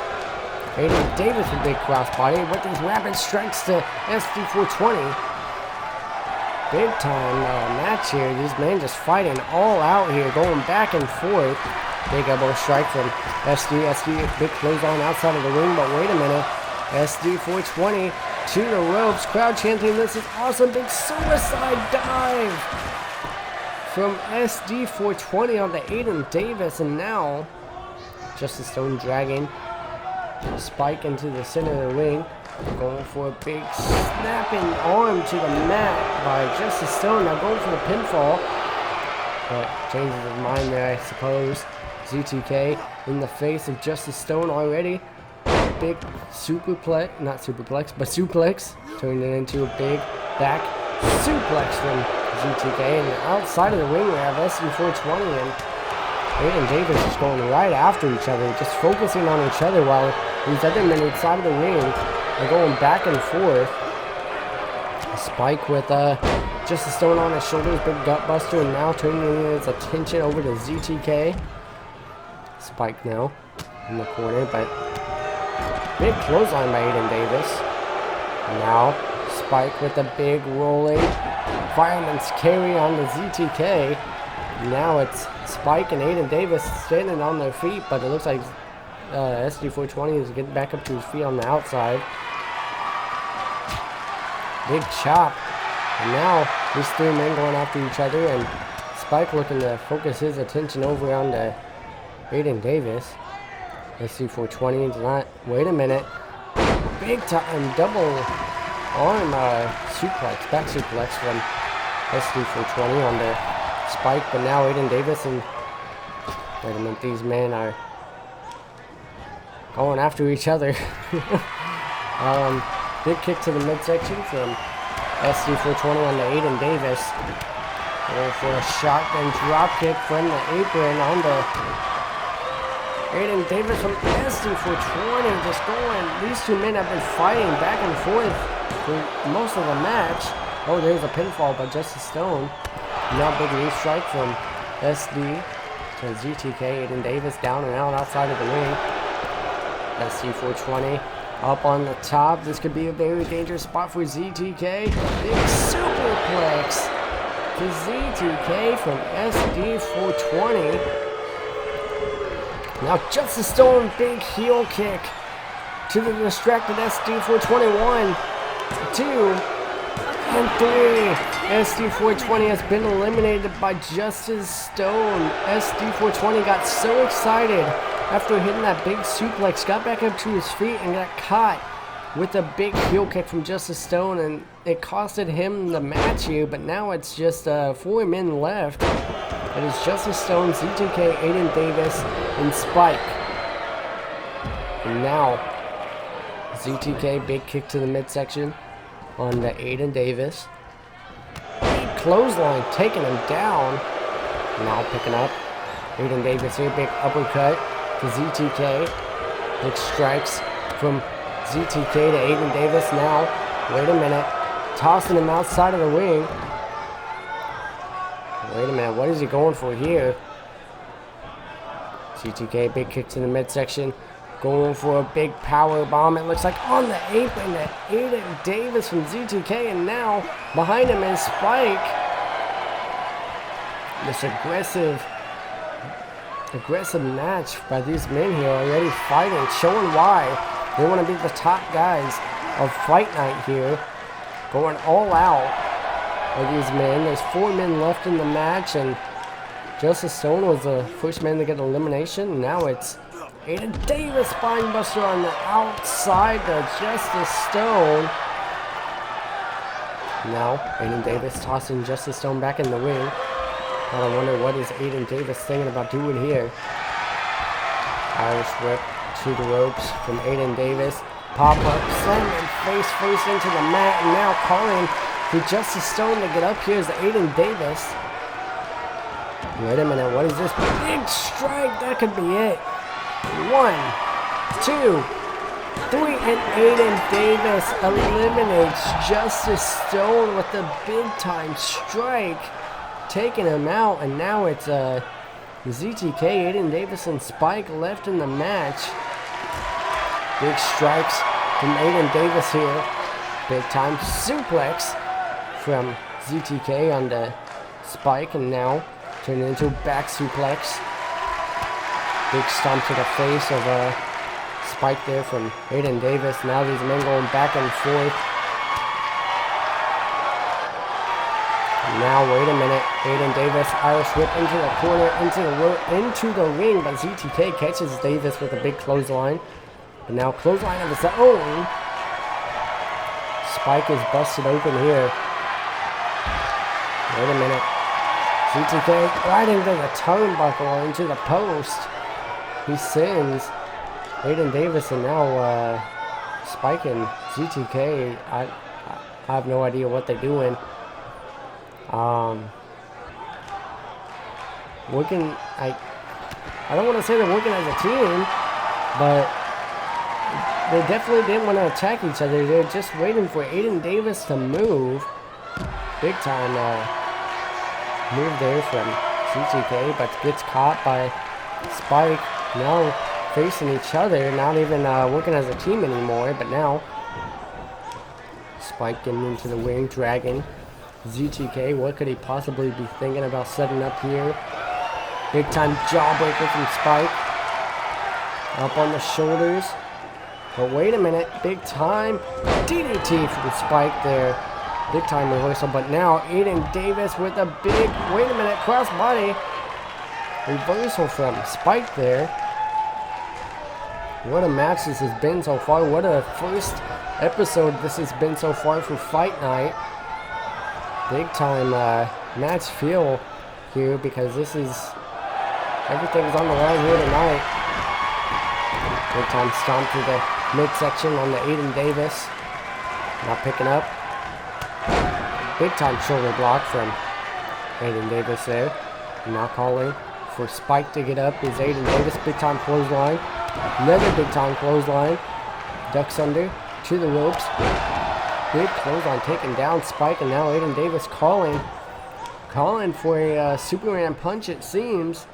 Aiden Davis with big crossbody with these rapid strikes to SD420. Big time match here. These men just fighting all out here, going back and forth. Big elbow strike from SD, big close on outside of the ring, but wait a minute. SD420 to the ropes, crowd chanting, "This is awesome!" Big suicide dive from SD420 on the Aiden Davis, and now Justice Stone dragging Spike into the center of the ring, going for a big snapping arm to the mat by Justice Stone. Now going for the pinfall, but changes his mind there, I suppose. ZTK in the face of Justice Stone already. Big superplex, not superplex, but suplex, turning it into a big back suplex from ZTK. And outside of the ring, we have SD420 and Aiden Davis just going right after each other, just focusing on each other while these other men inside of the ring are going back and forth. Spike with Justice Stone on his shoulders, big gut buster, and now turning his attention over to ZTK. Spike now in the corner, but big clothesline by Aiden Davis. Now Spike with a big rolling fireman's carry on the ZTK. Now it's Spike and Aiden Davis standing on their feet, but it looks like SD420 is getting back up to his feet on the outside. Big chop. And now these 3 men going after each other, and Spike looking to focus his attention over on the Aiden Davis. SD420 does not. Wait a minute. Big time double arm suplex, back suplex from SD420 on the Spike, but now Aiden Davis and wait a minute, these men are going after each other. Big kick to the midsection from SD420 on the Aiden Davis. Going for a shotgun drop kick from the apron on the Aiden Davis from SD420, just going. These 2 men have been fighting back and forth for most of the match. Oh, there's a pinfall by Justice Stone. Now big knee strike from SD to ZTK. Aiden Davis down and out outside of the ring. SD420 Up on the top, this could be a very dangerous spot for ZTK. Big superplex to ZTK from SD420. Now Justice Stone, big heel kick to the distracted SD421. 2 and 3. SD420 has been eliminated by Justice Stone. SD420 got so excited after hitting that big suplex, got back up to his feet and got caught with a big heel kick from Justice Stone, and it costed him the match here, but now it's just 4 men left. It is Justice Stone, ZTK, Aiden Davis, and Spike. And now, ZTK, big kick to the midsection on the Aiden Davis. Big clothesline, taking him down. Now picking up Aiden Davis here, big uppercut to ZTK. Big strikes from ZTK to Aiden Davis. Now, wait a minute, tossing him outside of the ring. Wait a minute, what is he going for here? ZTK, big kick to the midsection. Going for a big power bomb. It looks like on the apron to Aiden Davis from ZTK. And now, behind him is Spike. This aggressive match by these men here already fighting, showing why they want to be the top guys of Fight Night here. Going all out with these men. There's 4 men left in the match, and Justice Stone was the first man to get elimination. Now it's Aiden Davis spinebuster on the outside to Justice Stone. Now Aiden Davis tossing Justice Stone back in the ring. I wonder what is Aiden Davis thinking about doing here. Irish whip to the ropes from Aiden Davis. Pop up, slamming face first into the mat, and now calling for Justice Stone to get up. Here is Aiden Davis. Wait a minute, what is this? Big strike, that could be it. 1, 2, 3, and Aiden Davis eliminates Justice Stone with a big time strike, taking him out. And now it's ZTK, Aiden Davis, and Spike left in the match. Big strikes from Aiden Davis here. Big time suplex from ZTK on the Spike, and now turn it into a back suplex. Big stomp to the face of Spike there from Aiden Davis. Now these men going back and forth. Now wait a minute, Aiden Davis, Irish whip into the corner, into the ring, but ZTK catches Davis with a big clothesline. But now clothesline of his own. Spike is busted open here. Wait a minute. ZTK right into the turnbuckle, into the post. He sends Aiden Davis, and now Spike and ZTK, I have no idea what they're doing. Working, I don't want to say they're working as a team, but they definitely didn't want to attack each other. They're just waiting for Aiden Davis to move. Big time move there from ZTK, but gets caught by Spike. Now facing each other, not even working as a team anymore, but now Spike getting into the ring, dragging ZTK. What could he possibly be thinking about setting up here? Big time jawbreaker from Spike. Up on the shoulders. But wait a minute, big time DDT from Spike there. Big time reversal, but now Aiden Davis with a big, wait a minute, crossbody reversal from Spike there. What a match this has been so far. What a first episode this has been so far for Fight Night. Big time match feel here, because this is, everything's on the line here tonight. Big time stomp to the midsection on the Aiden Davis. Now picking up. Big time shoulder block from Aiden Davis there. Now calling for Spike to get up is Aiden Davis. Big time clothesline. Another big time clothesline. Ducks under to the ropes. Big clothesline taking down Spike, and now Aiden Davis calling for a Superman punch, it seems.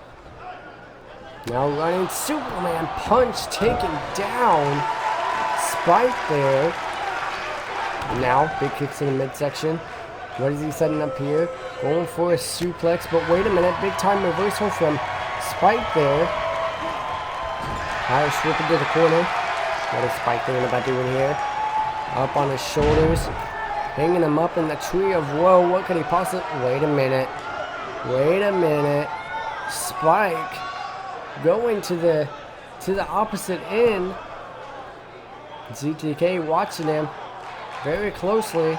Now running Superman punch taking down Spike there. Now, big kicks in the midsection. What is he setting up here? Going for a suplex, but wait a minute. Big time reversal from Spike there. Irish whip into the corner. What is Spike thinking about doing here? Up on his shoulders. Hanging him up in the tree of woe. What could he possibly... Wait a minute. Wait a minute. Spike going to the opposite end. ZTK watching him very closely.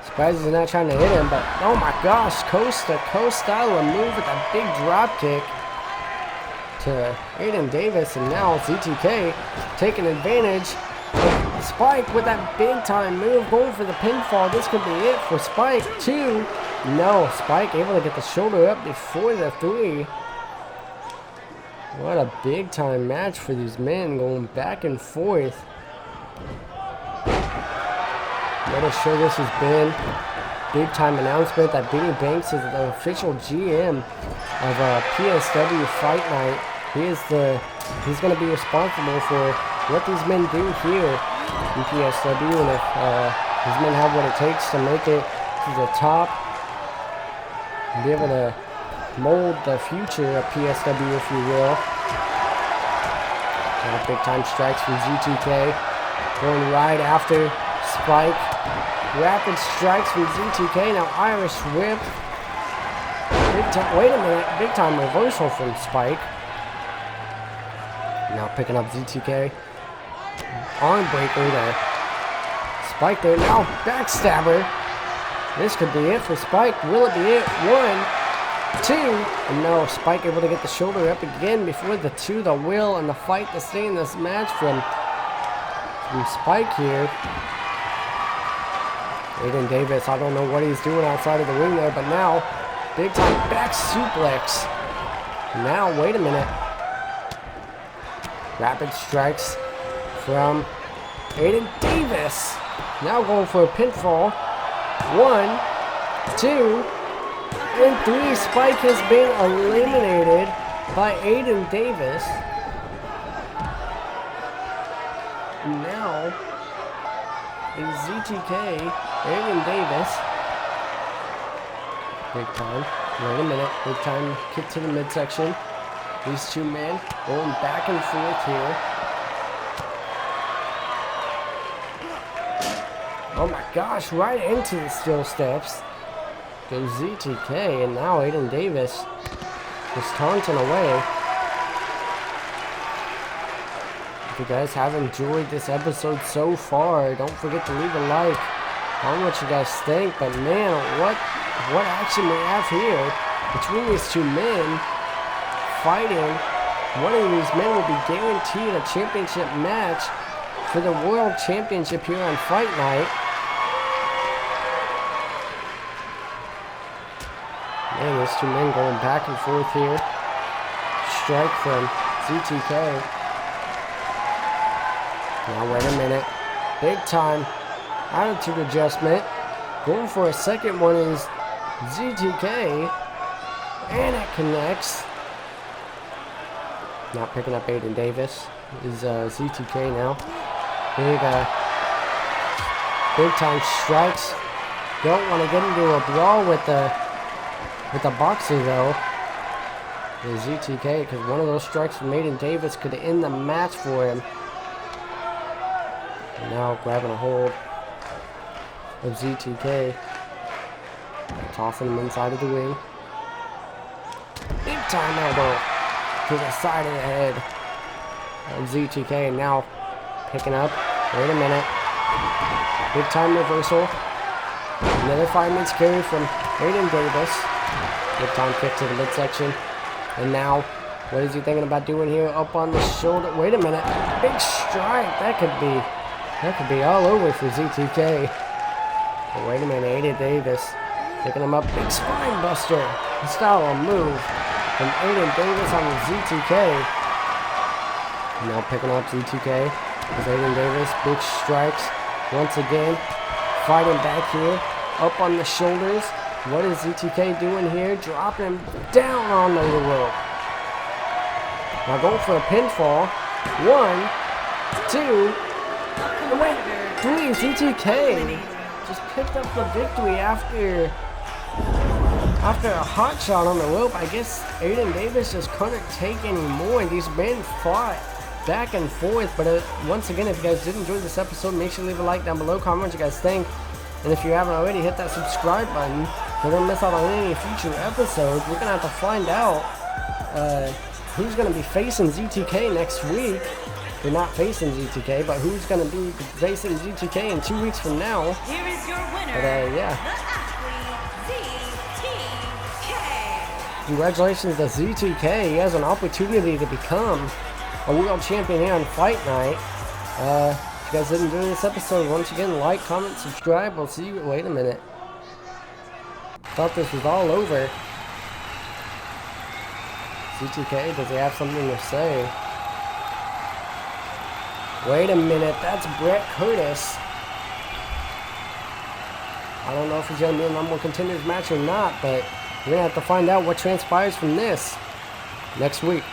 Surprised he's not trying to hit him, but oh my gosh, coast to coast style of move with a big drop kick to Aiden Davis, and now ZTK taking advantage of Spike with that big time move, going for the pinfall. This could be it for Spike. 2. No, Spike able to get the shoulder up before the 3. What a big time match for these men, going back and forth. What a show this has been. Big time announcement that Benny Banks is the official GM of PSW Fight Night. He's going to be responsible for what these men do here in PSW, and if these men have what it takes to make it to the top and be able to mold the future of PSW, if you will. Now big time strikes from ZTK, going right after Spike. Rapid strikes from ZTK. Now Irish whip. Wait a minute. Big time reversal from Spike. Now picking up ZTK. Arm breaker there. Spike there. Now backstabber. This could be it for Spike. Will it be it? 1, 2. And no, Spike able to get the shoulder up again before the 2. The will and the fight to stay in this match from Spike here. Aiden Davis, I don't know what he's doing outside of the ring there, but now, big time back suplex. Now, wait a minute. Rapid strikes from Aiden Davis. Now going for a pinfall. 1, 2, and 3. Spike has been eliminated by Aiden Davis. Now is ZTK, Aiden Davis. Big time. Wait a minute. Big time kick to the midsection. These two men going back and forth here. Oh my gosh, right into the steel steps goes ZTK, and now Aiden Davis is taunting away. If you guys have enjoyed this episode so far, don't forget to leave a like. I don't know what you guys think, but man, what action we have here between these two men fighting. One of these men will be guaranteed a championship match for the World Championship here on Fight Night. Man, these two men going back and forth here. Strike from ZTK. Now wait a minute. Big time attitude adjustment. Going for a second one is ZTK. And it connects. Not picking up Aiden Davis. Is ZTK now. Big time strikes. Don't want to get into a brawl with the boxer though. The ZTK, because one of those strikes from Aiden Davis could end the match for him. And now grabbing a hold of ZTK. Tossing him inside of the ring. Big time elbow to the side of the head of ZTK. And now picking up. Wait a minute. Big time reversal. Another 5 minutes carry from Aiden Davis. Big time kick to the midsection. And now, what is he thinking about doing here? Up on the shoulder. Wait a minute. Big strike. That could be all over for ZTK. But wait a minute. Aiden Davis picking him up. Big spine buster. Style of move from Aiden Davis on the ZTK. Now picking up ZTK. As Aiden Davis. Big strikes. Once again. Fighting back here. Up on the shoulders. What is ZTK doing here? Dropping him down on the rope. Now going for a pinfall. 1, 2, And wait, 3, Z2K just picked up the victory after a hot shot on the rope. I guess Aiden Davis just couldn't take any more. These men fought back and forth. But once again, if you guys did enjoy this episode, make sure to leave a like down below, comment what you guys think. And if you haven't already, hit that subscribe button. You're going to miss out on any future episodes. We're going to have to find out who's going to be facing Z2K next week. They're not facing Z2K, but who's going to be facing Z2K in 2 weeks from now. Here is your winner, Yeah. the athlete, Z2K. Congratulations to Z2K. He has an opportunity to become a world champion here on Fight Night. If you guys did enjoy this episode, once again, like, comment, subscribe. We'll see you. Wait a minute. Thought this was all over. Z2K, does he have something to say? Wait a minute, that's Brett Curtis. I don't know if he's going to be in the number contenders match or not, but we're going to have to find out what transpires from this next week.